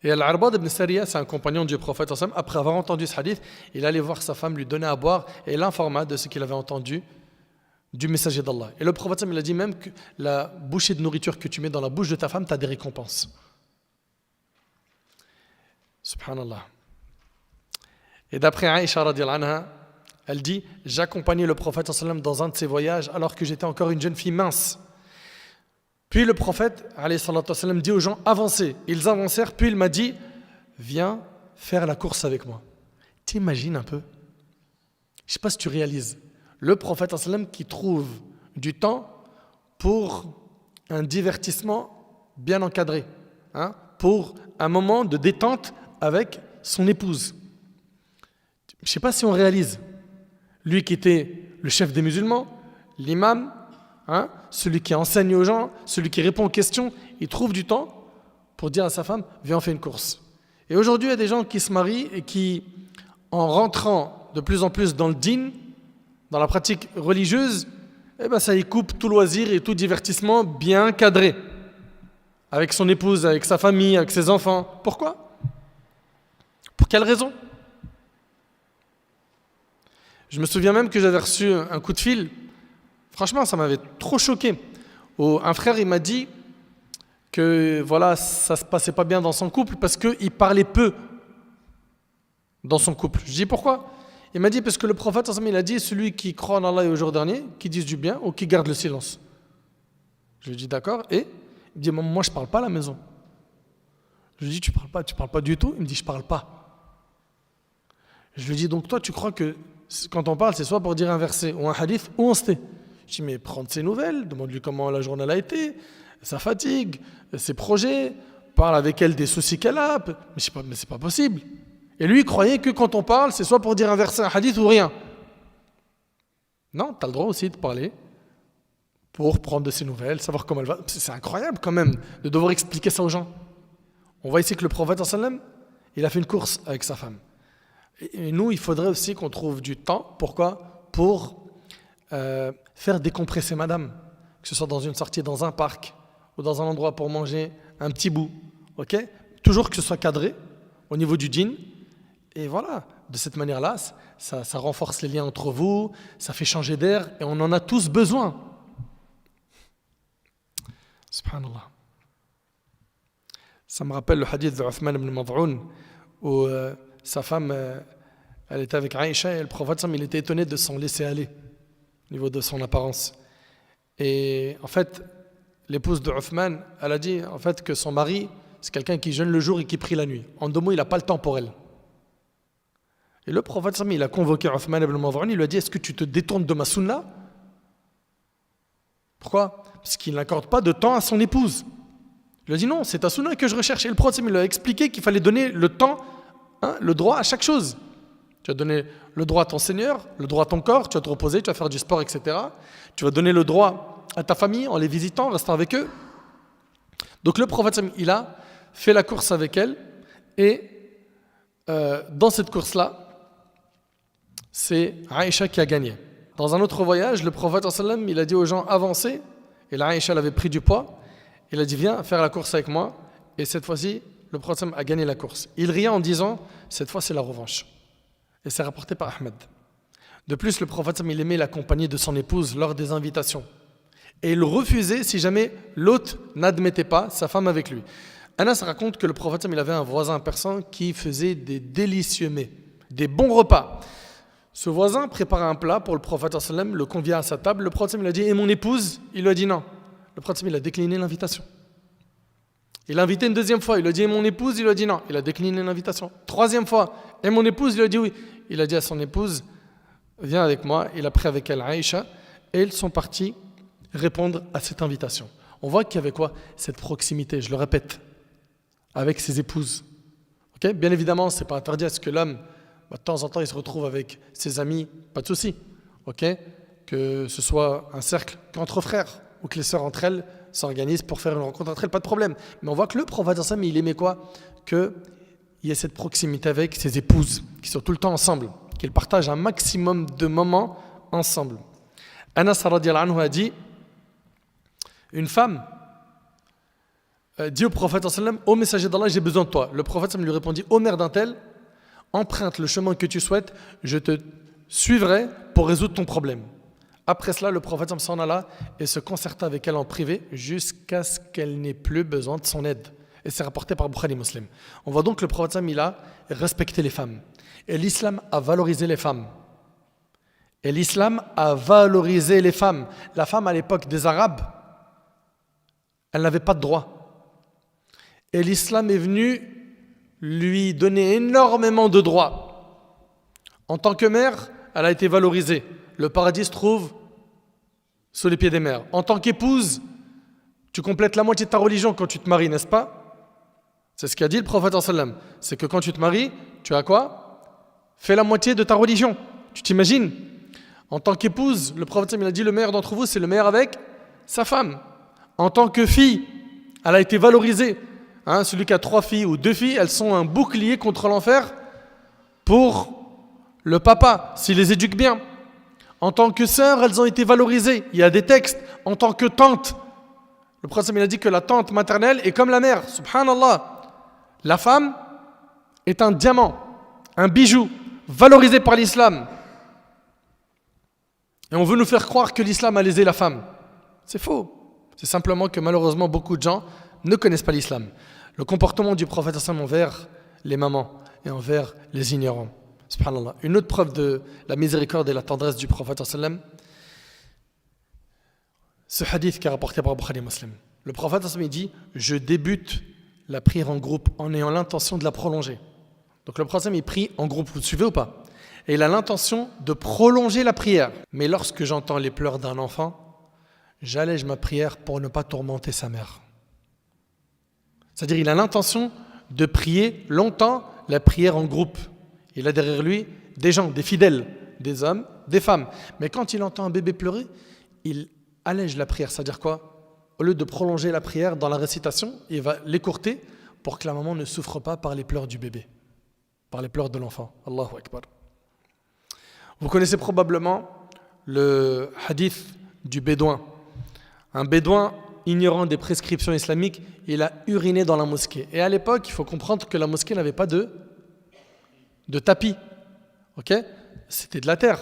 Et Al-Arbad ibn Sariya, c'est un compagnon du prophète, après avoir entendu ce hadith, il allait voir sa femme, lui donner à boire et l'informa de ce qu'il avait entendu du messager d'Allah. Et le prophète, il a dit même que la bouchée de nourriture que tu mets dans la bouche de ta femme, tu as des récompenses. Subhanallah. Et d'après Aïcha radiallahu anha, elle dit, j'accompagnais le prophète dans un de ses voyages alors que j'étais encore une jeune fille mince. Puis le prophète dit aux gens, avancez. Ils avancèrent, puis il m'a dit, viens faire la course avec moi. T'imagines un peu? Je ne sais pas si tu réalises. Le prophète qui trouve du temps pour un divertissement bien encadré, pour un moment de détente avec son épouse. Je ne sais pas si on réalise. Lui qui était le chef des musulmans, l'imam, celui qui enseigne aux gens, celui qui répond aux questions, il trouve du temps pour dire à sa femme, viens on fait une course. Et aujourd'hui, il y a des gens qui se marient et qui, en rentrant de plus en plus dans le din, dans la pratique religieuse, ça y coupe tout loisir et tout divertissement bien cadré. Avec son épouse, avec sa famille, avec ses enfants. Pourquoi? Pour quelle raison? Je me souviens même que j'avais reçu un coup de fil. Franchement, ça m'avait trop choqué. Un frère, il m'a dit que voilà, ça se passait pas bien dans son couple parce qu'il parlait peu dans son couple. Je dis pourquoi? Il m'a dit parce que le prophète, il a dit celui qui croit en Allah et au jour dernier, qui dise du bien ou qui garde le silence. Je lui dis d'accord. Et il me dit moi je parle pas à la maison. Je lui dis tu parles pas du tout. Il me dit je parle pas. Je lui dis donc toi tu crois que quand on parle c'est soit pour dire un verset ou un hadith ou on se tait. Je dis mais prends ses nouvelles, demande-lui comment la journée elle a été, sa fatigue, ses projets, parle avec elle des soucis qu'elle a. Mais c'est pas possible. Et lui, il croyait que quand on parle, c'est soit pour dire un verset, un hadith ou rien. Non, tu as le droit aussi de parler pour prendre de ses nouvelles, savoir comment elle va. C'est incroyable quand même de devoir expliquer ça aux gens. On voit ici que le prophète, il a fait une course avec sa femme. Et nous, il faudrait aussi qu'on trouve du temps. Pourquoi? Pour faire décompresser madame. Que ce soit dans une sortie, dans un parc ou dans un endroit pour manger un petit bout. Ok? Toujours que ce soit cadré au niveau du djinn. Et voilà, de cette manière-là, ça renforce les liens entre vous, ça fait changer d'air et on en a tous besoin. Subhanallah. Ça me rappelle le hadith de Uthman ibn Mad'un où sa femme, elle était avec Aïcha et le prophète, il était étonné de s'en laisser aller au niveau de son apparence. Et en fait, l'épouse de Uthman, elle a dit en fait que son mari, c'est quelqu'un qui jeûne le jour et qui prie la nuit. En 2 mots, il n'a pas le temps pour elle. Et le prophète, il a convoqué Uthman ibn Mad'un, il lui a dit, est-ce que tu te détournes de ma sunna? Pourquoi? Parce qu'il n'accorde pas de temps à son épouse. Il lui a dit, non, c'est ta sunna que je recherche. Et le prophète, il lui a expliqué qu'il fallait donner le temps, le droit à chaque chose. Tu vas donner le droit à ton Seigneur, le droit à ton corps, tu vas te reposer, tu vas faire du sport, etc. Tu vas donner le droit à ta famille en les visitant, en restant avec eux. Donc le prophète, il a fait la course avec elle et dans cette course-là, c'est Aïcha qui a gagné. Dans un autre voyage, le prophète il a dit aux gens avancez et là Aïcha avait pris du poids. Il a dit viens faire la course avec moi et cette fois-ci, le prophète a gagné la course. Il riait en disant cette fois c'est la revanche. Et c'est rapporté par Ahmed. De plus, le prophète il aimait la compagnie de son épouse lors des invitations. Et il refusait si jamais l'hôte n'admettait pas sa femme avec lui. Anas raconte que le prophète il avait un voisin persan qui faisait des délicieux mets, des bons repas. Ce voisin préparait un plat pour le prophète, le convia à sa table. Le prophète il a dit et mon épouse? Il lui a dit non. Le prophète il a décliné l'invitation. Il l'a invité une deuxième fois. Il lui a dit et mon épouse? Il lui a dit non. Il a décliné l'invitation. Troisième fois. Et mon épouse? Il lui a dit oui. Il a dit à son épouse viens avec moi. Il a pris avec elle Aïcha et ils sont partis répondre à cette invitation. On voit qu'il y avait quoi? Cette proximité, je le répète, avec ses épouses. Okay? Bien évidemment, ce n'est pas interdit à ce que l'homme, de temps en temps, il se retrouve avec ses amis, pas de souci. Okay? Que ce soit un cercle qu'entre frères ou que les sœurs entre elles s'organisent pour faire une rencontre entre elles, pas de problème. Mais on voit que le prophète, il aimait quoi? Qu'il y ait cette proximité avec ses épouses, qui sont tout le temps ensemble, qu'ils partagent un maximum de moments ensemble. Anas radiyallahu anhu a dit une femme dit au prophète sallam, ô messager d'Allah, j'ai besoin de toi. Le prophète sallam lui répondit, ô mère d'un tel, emprunte le chemin que tu souhaites, je te suivrai pour résoudre ton problème. Après cela, le prophète sallam s'en alla et se concerta avec elle en privé jusqu'à ce qu'elle n'ait plus besoin de son aide. Et c'est rapporté par Bukhari Muslim. On voit donc que le prophète sallam, il a respecté les femmes. Et l'islam a valorisé les femmes. Et l'islam a valorisé les femmes. La femme à l'époque des Arabes, elle n'avait pas de droit. Et l'islam est venu lui donner énormément de droits. En tant que mère, elle a été valorisée. Le paradis se trouve sous les pieds des mères. En tant qu'épouse, tu complètes la moitié de ta religion quand tu te maries, n'est-ce pas? C'est ce qu'a dit le prophète sallam. C'est que quand tu te maries, tu as quoi? Fais la moitié de ta religion. Tu t'imagines? En tant qu'épouse, le prophète sallam, il a dit le meilleur d'entre vous, c'est le meilleur avec sa femme. En tant que fille, elle a été valorisée. Celui qui a 3 filles ou 2 filles, elles sont un bouclier contre l'enfer pour le papa, s'il les éduque bien. En tant que sœur, elles ont été valorisées. Il y a des textes. En tant que tante, le prophète il a dit que la tante maternelle est comme la mère. Subhanallah. La femme est un diamant, un bijou, valorisé par l'islam. Et on veut nous faire croire que l'islam a lésé la femme. C'est faux. C'est simplement que malheureusement, beaucoup de gens ne connaissent pas l'islam. Le comportement du prophète envers les mamans et envers les ignorants. Subhanallah. Une autre preuve de la miséricorde et la tendresse du prophète, ce hadith qui est rapporté par Bukhari Muslim. Le prophète il dit, je débute la prière en groupe en ayant l'intention de la prolonger. Donc le prophète il prie en groupe, vous suivez ou pas? Et il a l'intention de prolonger la prière. Mais lorsque j'entends les pleurs d'un enfant, j'allège ma prière pour ne pas tourmenter sa mère. C'est-à-dire il a l'intention de prier longtemps la prière en groupe. Il a derrière lui des gens, des fidèles, des hommes, des femmes. Mais quand il entend un bébé pleurer, il allège la prière. C'est-à-dire quoi? Au lieu de prolonger la prière dans la récitation, il va l'écourter pour que la maman ne souffre pas par les pleurs du bébé, par les pleurs de l'enfant. Allahu Akbar. Vous connaissez probablement le hadith du bédouin. Un bédouin ignorant des prescriptions islamiques, il a uriné dans la mosquée. Et à l'époque, il faut comprendre que la mosquée n'avait pas de tapis. Ok? C'était de la terre.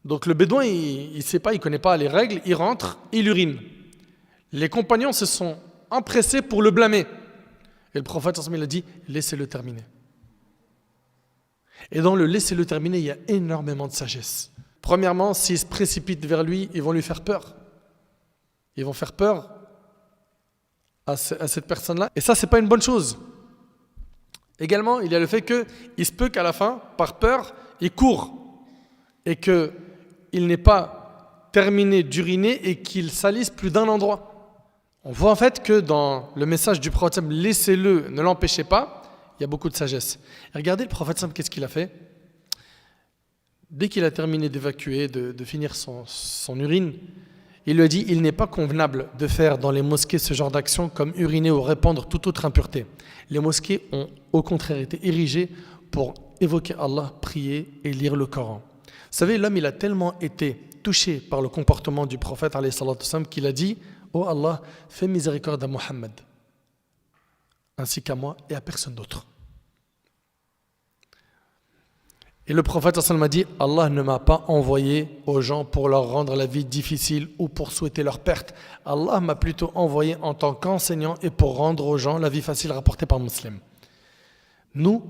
Donc le bédouin, il sait pas, il connaît pas les règles, il rentre, il urine. Les compagnons se sont empressés pour le blâmer. Et le prophète il a dit, laissez-le terminer. Et dans le laissez-le terminer, il y a énormément de sagesse. Premièrement, s'ils se précipitent vers lui, ils vont lui faire peur. Ils vont faire peur à cette personne-là. Et ça, c'est pas une bonne chose. Également, il y a le fait qu'il se peut qu'à la fin, par peur, il court. Et qu'il n'ait pas terminé d'uriner et qu'il salisse plus d'un endroit. On voit en fait que dans le message du prophète, laissez-le, ne l'empêchez pas, il y a beaucoup de sagesse. Et regardez le prophète, qu'est-ce qu'il a fait? Dès qu'il a terminé d'évacuer, de finir son urine, il lui a dit, il n'est pas convenable de faire dans les mosquées ce genre d'action comme uriner ou répandre toute autre impureté. Les mosquées ont au contraire été érigées pour évoquer Allah, prier et lire le Coran. Vous savez, l'homme il a tellement été touché par le comportement du prophète qu'il a dit, oh Allah, fais miséricorde à Mohammed, ainsi qu'à moi et à personne d'autre. Et le prophète m'a dit, Allah ne m'a pas envoyé aux gens pour leur rendre la vie difficile ou pour souhaiter leur perte. Allah m'a plutôt envoyé en tant qu'enseignant et pour rendre aux gens la vie facile rapportée par Muslim. Nous,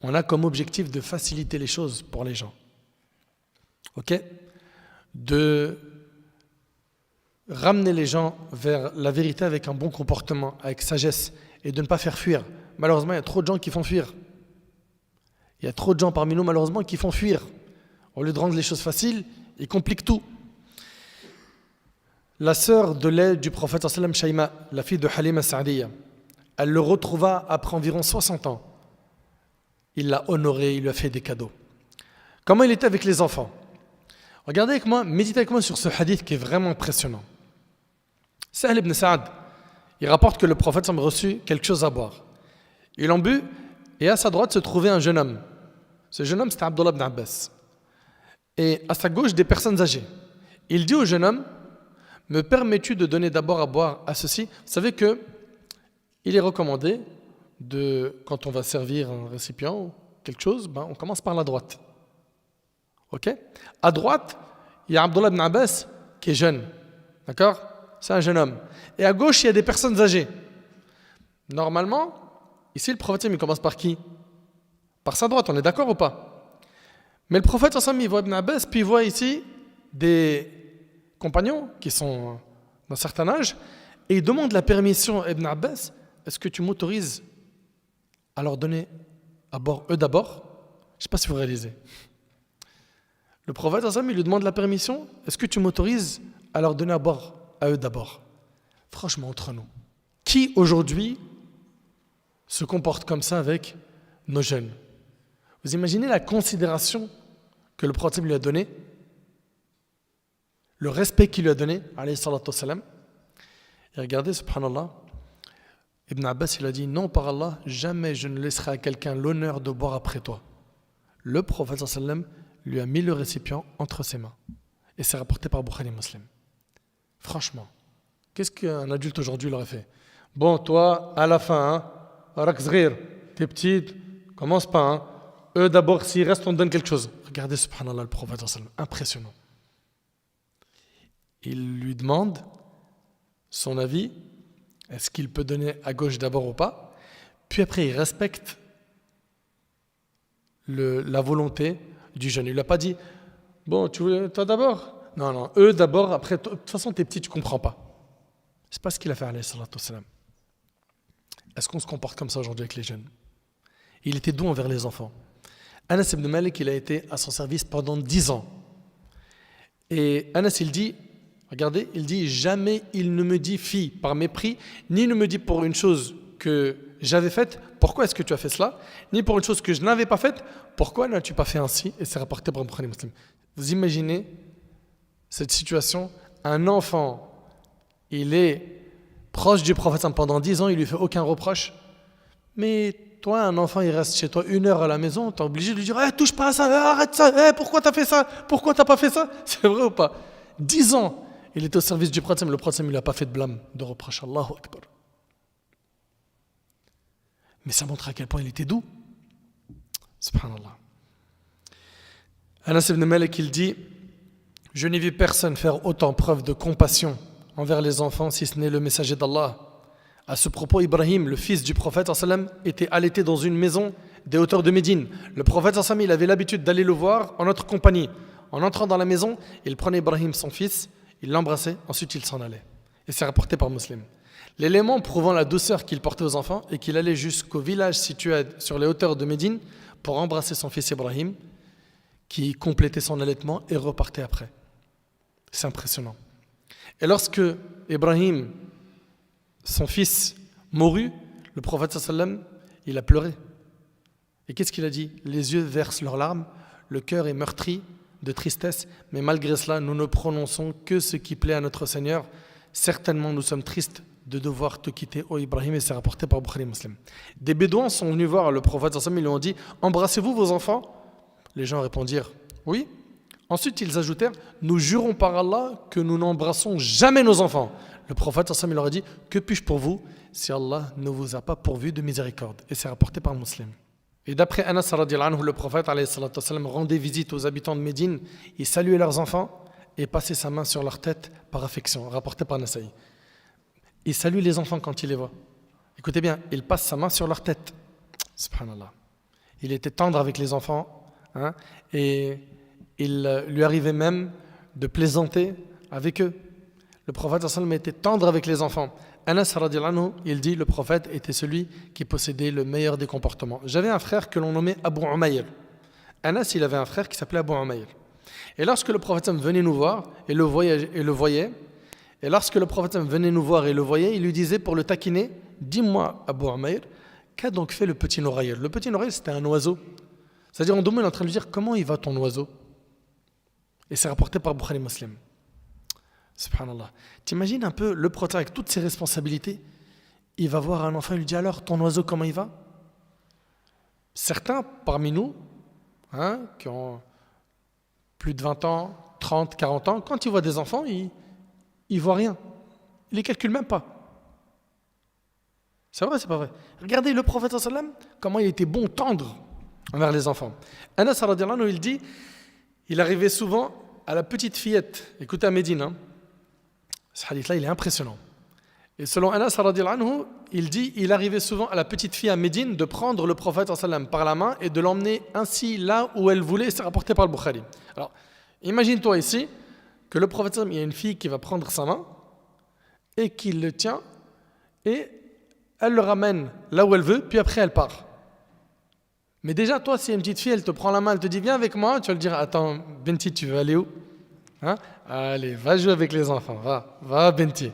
on a comme objectif de faciliter les choses pour les gens. Ok? De ramener les gens vers la vérité avec un bon comportement, avec sagesse et de ne pas faire fuir. Malheureusement, il y a trop de gens qui font fuir. Il y a trop de gens parmi nous, malheureusement, qui font fuir. Au lieu de rendre les choses faciles, ils compliquent tout. La sœur de lait du prophète, Shaima, la fille de Halima Sa'diya, elle le retrouva après environ 60 ans. Il l'a honoré, il lui a fait des cadeaux. Comment il était avec les enfants? Regardez avec moi, méditez avec moi sur ce hadith qui est vraiment impressionnant. Sahl ibn Sa'ad, il rapporte que le prophète a reçu quelque chose à boire. Il en but et à sa droite se trouvait un jeune homme. Ce jeune homme, c'était Abdullah ibn Abbas. Et à sa gauche, des personnes âgées. Il dit au jeune homme, me permets-tu de donner d'abord à boire à ceci? Vous savez que il est recommandé quand on va servir un récipient ou quelque chose, on commence par la droite. Ok? À droite, il y a Abdullah ibn Abbas qui est jeune. D'accord? C'est un jeune homme. Et à gauche, il y a des personnes âgées. Normalement, ici, le prophète, il commence par qui? Par sa droite, on est d'accord ou pas? Mais le prophète, il voit Ibn Abbas, puis il voit ici des compagnons qui sont d'un certain âge, et il demande la permission à Ibn Abbas, est-ce que tu m'autorises à leur donner à boire eux d'abord? Je ne sais pas si vous réalisez. Le prophète, il lui demande la permission, est-ce que tu m'autorises à leur donner à boire à eux d'abord? Franchement, entre nous, qui aujourd'hui se comporte comme ça avec nos jeunes? Vous imaginez la considération que le prophète lui a donnée, le respect qu'il lui a donné, alayhi salatu wassalam. Et regardez, subhanallah, Ibn Abbas, il a dit, non, par Allah, jamais je ne laisserai à quelqu'un l'honneur de boire après toi. Le prophète sallam lui a mis le récipient entre ses mains. Et c'est rapporté par Bukhari Muslim. Franchement, qu'est-ce qu'un adulte aujourd'hui leur aurait fait? Bon, toi, à la fin, rak zghir, t'es petite, commence pas. Eux d'abord, s'il reste, on te donne quelque chose. Regardez, subhanallah, le prophète sallam, impressionnant. Il lui demande son avis, est-ce qu'il peut donner à gauche d'abord ou pas? Puis après, il respecte la volonté du jeune. Il ne lui a pas dit, bon, tu veux toi d'abord? Non, eux d'abord, après, de toute façon, t'es petit, tu ne comprends pas. C'est pas ce qu'il a fait, alayhi salatu wassalam. Est-ce qu'on se comporte comme ça aujourd'hui avec les jeunes? Il était doux envers les enfants. Anas ibn Malik, il a été à son service pendant 10 ans. Et Anas, il dit, regardez, il dit, jamais il ne me dit fille par mépris, ni ne me dit pour une chose que j'avais faite, pourquoi est-ce que tu as fait cela? Ni pour une chose que je n'avais pas faite, pourquoi n'as-tu pas fait ainsi? Et c'est rapporté par Bukhari Muslim. Vous imaginez cette situation, un enfant, il est proche du prophète pendant 10 ans, il lui fait aucun reproche. Mais toi, un enfant, il reste chez toi 1 heure à la maison, tu es obligé de lui dire touche pas à ça, arrête ça, pourquoi tu as fait ça? Pourquoi tu n'as pas fait ça? C'est vrai ou pas? 10 ans, il était au service du prophète, le prophète, il n'a pas fait de blâme, de reproche. Allahu Akbar. Mais ça montre à quel point il était doux. Subhanallah. Anas ibn Malik, il dit, je n'ai vu personne faire autant preuve de compassion envers les enfants si ce n'est le messager d'Allah. À ce propos, Ibrahim, le fils du prophète, était allaité dans une maison des hauteurs de Médine. Le prophète, il avait l'habitude d'aller le voir en notre compagnie. En entrant dans la maison, il prenait Ibrahim, son fils, il l'embrassait, ensuite il s'en allait. Et c'est rapporté par Muslim. L'élément prouvant la douceur qu'il portait aux enfants est qu'il allait jusqu'au village situé sur les hauteurs de Médine pour embrasser son fils Ibrahim, qui complétait son allaitement et repartait après. C'est impressionnant. Et lorsque Ibrahim, son fils, mourut, le prophète sallam, il a pleuré. Et qu'est-ce qu'il a dit? Les yeux versent leurs larmes, le cœur est meurtri de tristesse, mais malgré cela, nous ne prononçons que ce qui plaît à notre Seigneur. Certainement, nous sommes tristes de devoir te quitter, ô Ibrahim, et c'est rapporté par Bukhari Muslim. Des Bédouins sont venus voir le prophète sallam, ils lui ont dit, embrassez-vous vos enfants? Les gens répondirent, oui. Ensuite, ils ajoutèrent, nous jurons par Allah que nous n'embrassons jamais nos enfants. Le prophète sallam, leur a dit, que puis-je pour vous si Allah ne vous a pas pourvu de miséricorde? Et c'est rapporté par Muslim. Et d'après Anas radhiyallahu anhu, le prophète sallam, rendait visite aux habitants de Médine, il saluait leurs enfants et passait sa main sur leur tête par affection, rapporté par Nasaï. Il salue les enfants quand il les voit. Écoutez bien, il passe sa main sur leur tête. Subhanallah. Il était tendre avec les enfants, et il lui arrivait même de plaisanter avec eux. Le prophète sallam était tendre avec les enfants. Anas radhiyallahu anhu, il dit, le prophète était celui qui possédait le meilleur des comportements. J'avais un frère que l'on nommait Abu Umayr. Anas, il avait un frère qui s'appelait Abu Umayr. Et lorsque le prophète venait nous voir et le voyait, et lorsque le prophète venait nous voir et le voyait, il lui disait pour le taquiner, dis-moi Abu Umayr, qu'a donc fait le petit Nouraïr? Le petit Nouraïr, c'était un oiseau. C'est-à-dire, on est en train de lui dire, comment il va ton oiseau? Et c'est rapporté par Bukhari Muslim. Subhanallah. T'imagines un peu le prophète avec toutes ses responsabilités, il va voir un enfant et lui dit, alors ton oiseau comment il va? Certains parmi nous, qui ont plus de 20 ans, 30, 40 ans, quand ils voient des enfants, il voit rien. Il les calcule même pas. C'est vrai, c'est pas vrai. Regardez le prophète sallam, comment il était bon, tendre envers les enfants. Anas radhiyallahu anhu, il dit, il arrivait souvent à la petite fillette. Écoutez à Médine, hein. Ce hadith-là, il est impressionnant. Et selon Anas radhiyallahu anhu, il dit, il arrivait souvent à la petite fille à Médine de prendre le prophète sallam par la main et de l'emmener ainsi là où elle voulait. C'est rapporté par le Bukhari. Alors, imagine-toi ici que le prophète sallam, il y a une fille qui va prendre sa main et qui le tient et elle le ramène là où elle veut, puis après elle part. Mais déjà, toi, si une petite fille, elle te prend la main, elle te dit viens avec moi, tu vas lui dire attends, Benti, tu veux aller où, hein? Allez, va jouer avec les enfants, va Benti.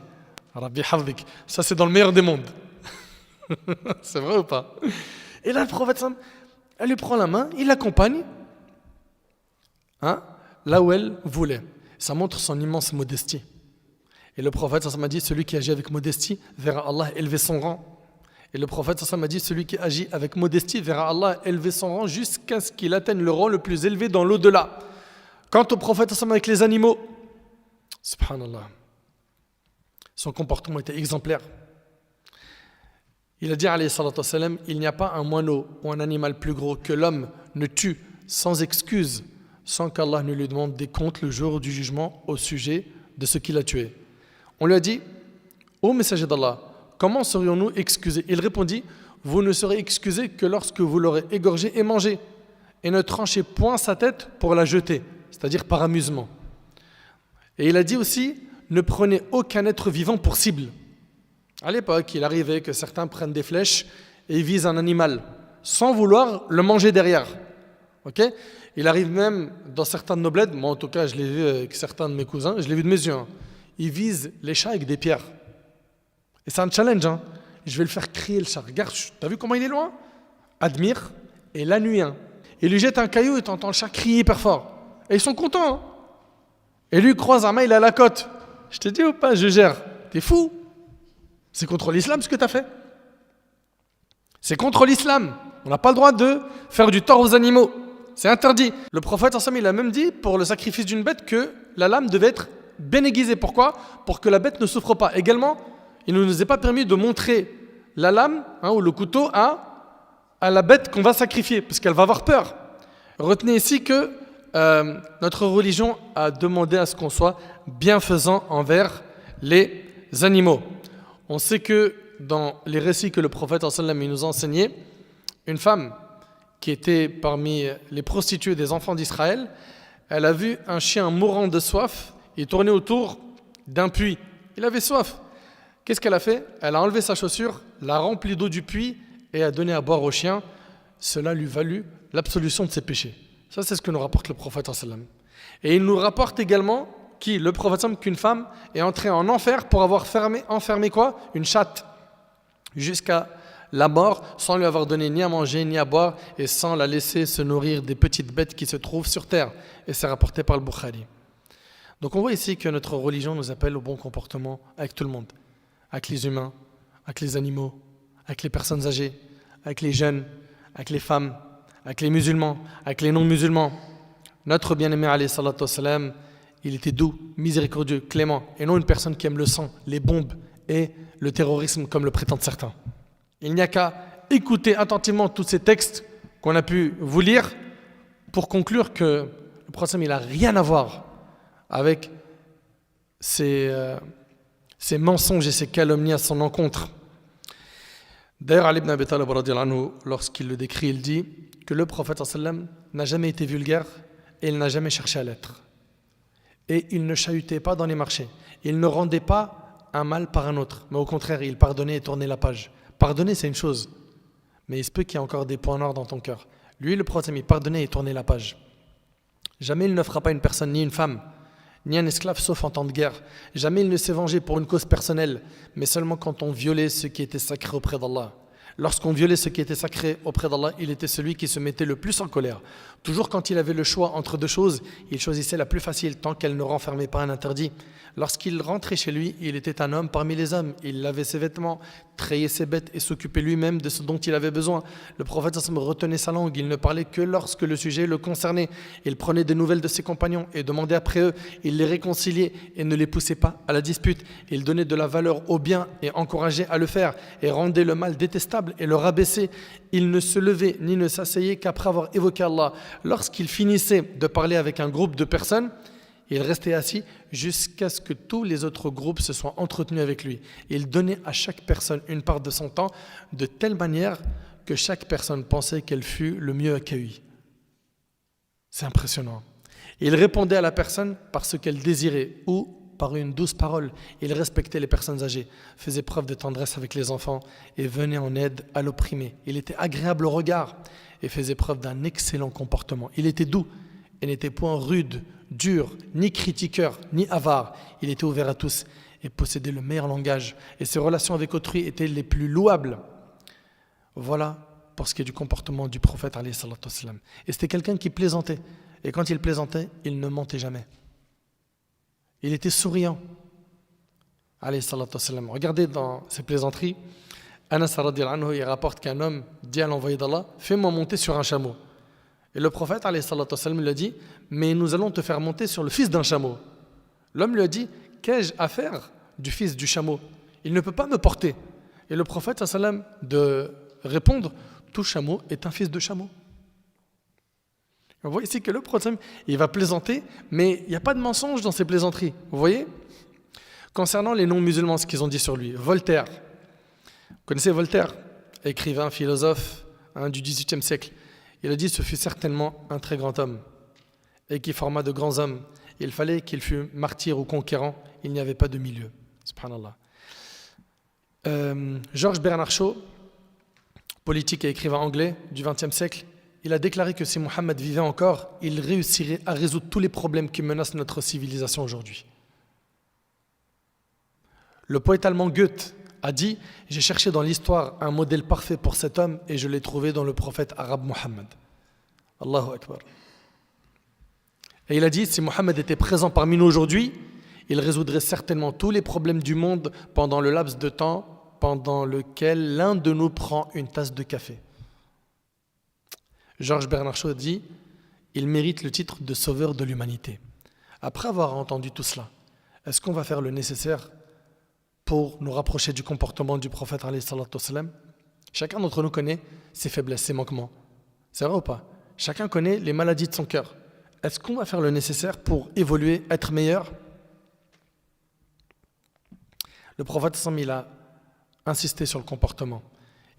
Rabbi Hafdik. Ça, c'est dans le meilleur des mondes. C'est vrai ou pas? Et là, le prophète, elle lui prend la main, il l'accompagne, hein, là où elle voulait. Ça montre son immense modestie. Et le prophète, ça m'a dit celui qui agit avec modestie verra Allah élever son rang. Et le prophète ça m'a dit celui qui agit avec modestie verra Allah élever son rang jusqu'à ce qu'il atteigne le rang le plus élevé dans l'au-delà. Quant au prophète avec les animaux, subhanallah, son comportement était exemplaire. Il a dit alayhi salatu wassalam, il n'y a pas un moineau ou un animal plus gros que l'homme ne tue sans excuse, sans qu'Allah ne lui demande des comptes le jour du jugement au sujet de ce qu'il a tué. On lui a dit, ô messager d'Allah, comment serions-nous excusés? Il répondit, vous ne serez excusés que lorsque vous l'aurez égorgé et mangé, et ne tranchez point sa tête pour la jeter, c'est-à-dire par amusement. Et il a dit aussi, ne prenez aucun être vivant pour cible. À l'époque, il arrivait que certains prennent des flèches et visent un animal, sans vouloir le manger derrière. Okay? Il arrive même dans certaines noblettes, moi en tout cas je l'ai vu avec certains de mes cousins, je l'ai vu de mes yeux, hein. Ils visent les chats avec des pierres. Et c'est un challenge, hein. Je vais le faire crier le chat. Regarde, t'as vu comment il est loin? Admire, et la nuit, hein. Il lui jette un caillou et t'entends le chat crier hyper fort. Et ils sont contents, hein. Et lui croise un main, il est à la côte. Je te dis ou pas, je gère. T'es fou? C'est contre l'islam ce que t'as fait. C'est contre l'islam. On n'a pas le droit de faire du tort aux animaux. C'est interdit. Le prophète, il a même dit, pour le sacrifice d'une bête, que la lame devait être bien aiguisée. Pourquoi? Pour que la bête ne souffre pas. Également, il ne nous est pas permis de montrer la lame, hein, ou le couteau à la bête qu'on va sacrifier, parce qu'elle va avoir peur. Retenez ici que notre religion a demandé à ce qu'on soit bienfaisant envers les animaux. On sait que dans les récits que le prophète sallam nous a enseignés, une femme qui était parmi les prostituées des enfants d'Israël, elle a vu un chien mourant de soif et tourner autour d'un puits. Il avait soif. Qu'est-ce qu'elle a fait? Elle a enlevé sa chaussure, l'a remplie d'eau du puits et a donné à boire au chien. Cela lui valut l'absolution de ses péchés. Ça, c'est ce que nous rapporte le prophète sallam. Et il nous rapporte également le prophète sallam, qu'une femme est entrée en enfer pour avoir enfermé quoi? Une chatte jusqu'à la mort, sans lui avoir donné ni à manger ni à boire et sans la laisser se nourrir des petites bêtes qui se trouvent sur terre. Et c'est rapporté par le Bukhari. Donc on voit ici que notre religion nous appelle au bon comportement avec tout le monde, avec les humains, avec les animaux, avec les personnes âgées, avec les jeunes, avec les femmes, avec les musulmans, avec les non-musulmans. Notre bien-aimé alayhi salatu wassalam, il était doux, miséricordieux, clément, et non une personne qui aime le sang, les bombes et le terrorisme comme le prétendent certains. Il n'y a qu'à écouter attentivement tous ces textes qu'on a pu vous lire pour conclure que le prophète il n'a rien à voir avec ces mensonges et ces calomnies à son encontre. D'ailleurs, Ali ibn Abi Talib, lorsqu'il le décrit, il dit que le prophète sallam n'a jamais été vulgaire et il n'a jamais cherché à l'être. Et il ne chahutait pas dans les marchés. Il ne rendait pas un mal par un autre, mais au contraire, il pardonnait et tournait la page. Pardonner, c'est une chose, mais il se peut qu'il y ait encore des points noirs dans ton cœur. Lui, le prophète, il pardonnait et tournait la page. Jamais il ne frappa une personne, ni une femme, ni un esclave, sauf en temps de guerre. Jamais il ne s'est vengé pour une cause personnelle, mais seulement quand on violait ce qui était sacré auprès d'Allah. Lorsqu'on violait ce qui était sacré auprès d'Allah, il était celui qui se mettait le plus en colère. Toujours quand il avait le choix entre deux choses, il choisissait la plus facile tant qu'elle ne renfermait pas un interdit. Lorsqu'il rentrait chez lui, il était un homme parmi les hommes. Il lavait ses vêtements, trayait ses bêtes et s'occupait lui-même de ce dont il avait besoin. Le prophète retenait sa langue, il ne parlait que lorsque le sujet le concernait. Il prenait des nouvelles de ses compagnons et demandait après eux. Il les réconciliait et ne les poussait pas à la dispute. Il donnait de la valeur au bien et encourageait à le faire et rendait le mal détestable et le rabaissait. Il ne se levait ni ne s'asseyait qu'après avoir évoqué Allah. Lorsqu'il finissait de parler avec un groupe de personnes, il restait assis jusqu'à ce que tous les autres groupes se soient entretenus avec lui. Il donnait à chaque personne une part de son temps de telle manière que chaque personne pensait qu'elle fut le mieux accueillie. C'est impressionnant. Il répondait à la personne par ce qu'elle désirait ou par une douce parole. Il respectait les personnes âgées, faisait preuve de tendresse avec les enfants et venait en aide à l'opprimé. Il était agréable au regard et faisait preuve d'un excellent comportement. Il était doux et n'était point rude, dur, ni critiqueur, ni avare. Il était ouvert à tous et possédait le meilleur langage. Et ses relations avec autrui étaient les plus louables. Voilà pour ce qui est du comportement du prophète alayhi salatu wassalam. Et c'était quelqu'un qui plaisantait. Et quand il plaisantait, il ne mentait jamais. Il était souriant. Alayhi salatu wassalam. Regardez dans ses plaisanteries. Anas radiyallahu anhu, il rapporte qu'un homme dit à l'envoyé d'Allah, fais-moi monter sur un chameau. Et le prophète alayhi salatu wassalam, lui a dit, mais nous allons te faire monter sur le fils d'un chameau. L'homme lui a dit, qu'ai-je à faire du fils du chameau? Il ne peut pas me porter. Et le prophète sallam de répondre, tout chameau est un fils de chameau. On voit ici que le prophète, il va plaisanter, mais il n'y a pas de mensonge dans ses plaisanteries. Vous voyez? Concernant les non-musulmans, ce qu'ils ont dit sur lui, Voltaire. Vous connaissez Voltaire, écrivain, philosophe du XVIIIe siècle. Il a dit, ce fut certainement un très grand homme et qui forma de grands hommes. Il fallait qu'il fût martyr ou conquérant, il n'y avait pas de milieu. Subhanallah. Georges Bernard Shaw, politique et écrivain anglais du XXe siècle, il a déclaré que si Mohammed vivait encore, il réussirait à résoudre tous les problèmes qui menacent notre civilisation aujourd'hui. Le poète allemand Goethe a dit « J'ai cherché dans l'histoire un modèle parfait pour cet homme et je l'ai trouvé dans le prophète arabe Mohammed. » Allahu Akbar. Et il a dit « Si Mohammed était présent parmi nous aujourd'hui, il résoudrait certainement tous les problèmes du monde pendant le laps de temps pendant lequel l'un de nous prend une tasse de café. » Georges Bernard Shaw dit « Il mérite le titre de sauveur de l'humanité. » Après avoir entendu tout cela, est-ce qu'on va faire le nécessaire pour nous rapprocher du comportement du prophète alayhi salatu wassalam? Chacun d'entre nous connaît ses faiblesses, ses manquements. C'est vrai ou pas? Chacun connaît les maladies de son cœur. Est-ce qu'on va faire le nécessaire pour évoluer, être meilleur? Le prophète il a insisté sur le comportement.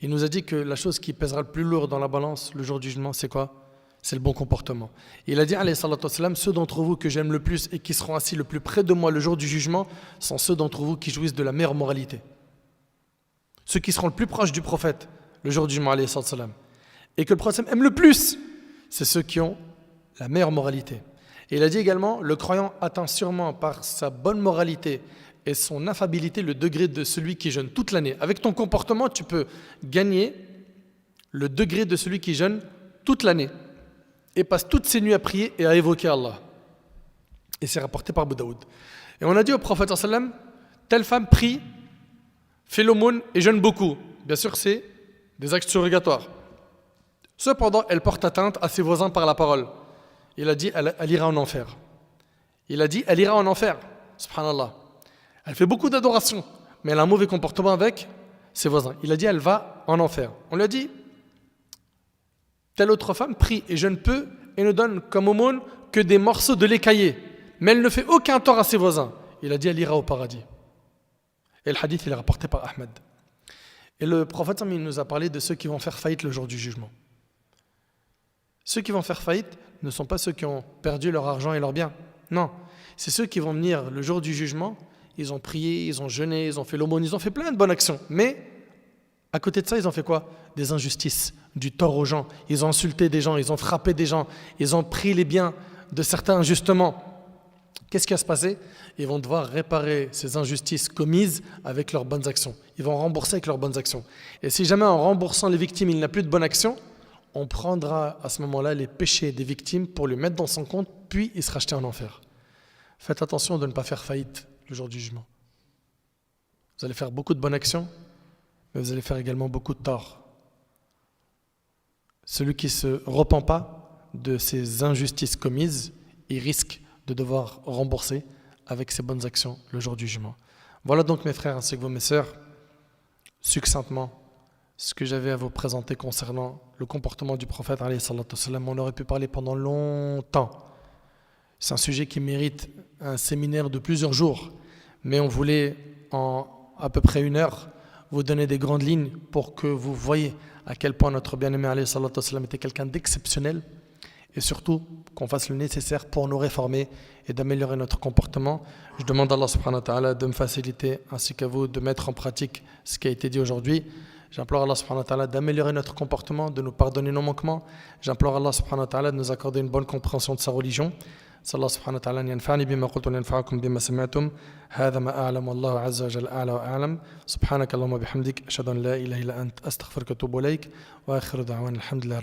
Il nous a dit que la chose qui pèsera le plus lourd dans la balance le jour du jugement, c'est quoi? C'est le bon comportement. Il a dit, alayhi salatu wassalam, ceux d'entre vous que j'aime le plus et qui seront assis le plus près de moi le jour du jugement sont ceux d'entre vous qui jouissent de la meilleure moralité. Ceux qui seront le plus proches du prophète le jour du jugement, alayhi salatu wassalam, et que le prophète aime le plus, c'est ceux qui ont la meilleure moralité. Et il a dit également, le croyant atteint sûrement par sa bonne moralité et son affabilité le degré de celui qui jeûne toute l'année. Avec ton comportement, tu peux gagner le degré de celui qui jeûne toute l'année et passe toutes ses nuits à prier et à évoquer Allah. Et c'est rapporté par Abu Daoud. Et on a dit au prophète sallam, telle femme prie, fait l'aumône et jeûne beaucoup. Bien sûr, c'est des actes surrogatoires. Cependant, elle porte atteinte à ses voisins par la parole. Il a dit, elle ira en enfer. Il a dit, elle ira en enfer. Subhanallah. Elle fait beaucoup d'adoration, mais elle a un mauvais comportement avec ses voisins. Il a dit, elle va en enfer. On lui a dit, telle autre femme prie et jeûne peu et ne donne comme aumône que des morceaux de lait caillé. Mais elle ne fait aucun tort à ses voisins. Il a dit, elle ira au paradis. Et le hadith, il est rapporté par Ahmed. Et le prophète, il nous a parlé de ceux qui vont faire faillite le jour du jugement. Ceux qui vont faire faillite ne sont pas ceux qui ont perdu leur argent et leurs biens. Non, c'est ceux qui vont venir le jour du jugement. Ils ont prié, ils ont jeûné, ils ont fait l'aumône, ils ont fait plein de bonnes actions. Mais à côté de ça, ils ont fait quoi? Des injustices, du tort aux gens. Ils ont insulté des gens, ils ont frappé des gens, ils ont pris les biens de certains injustement. Qu'est-ce qui va se passer? Ils vont devoir réparer ces injustices commises avec leurs bonnes actions. Ils vont rembourser avec leurs bonnes actions. Et si jamais en remboursant les victimes, il n'a plus de bonnes actions, on prendra à ce moment-là les péchés des victimes pour les mettre dans son compte, puis il sera jeté en enfer. Faites attention de ne pas faire faillite le jour du jugement. Vous allez faire beaucoup de bonnes actions, mais vous allez faire également beaucoup de tort. Celui qui ne se repent pas de ces injustices commises, il risque de devoir rembourser avec ses bonnes actions le jour du jugement. Voilà donc mes frères ainsi que vous mes sœurs, succinctement, ce que j'avais à vous présenter concernant le comportement du prophète alayhi salatu wassalam. On aurait pu parler pendant longtemps. C'est un sujet qui mérite un séminaire de plusieurs jours, mais on voulait en à peu près 1 heure vous donner des grandes lignes pour que vous voyez à quel point notre bien-aimé alayhi salatu wassalam était quelqu'un d'exceptionnel, et surtout qu'on fasse le nécessaire pour nous réformer et d'améliorer notre comportement. Je demande à Allah subhanahu wa ta'ala de me faciliter ainsi qu'à vous de mettre en pratique ce qui a été dit aujourd'hui. J'implore Allah subhanahu wa ta'ala d'améliorer notre comportement, de nous pardonner nos manquements. J'implore Allah subhanahu wa ta'ala de nous accorder une bonne compréhension de sa religion. صلى الله سبحانه وتعالى أن ينفعني بما قلت وينفعكم بما سمعتم. هذا ما أعلم والله عز وجل أعلى وأعلم. سبحانك اللهم وبحمدك أشهد أن لا إله إلا أنت أستغفرك وأتوب إليك وآخر دعوانا الحمد لله.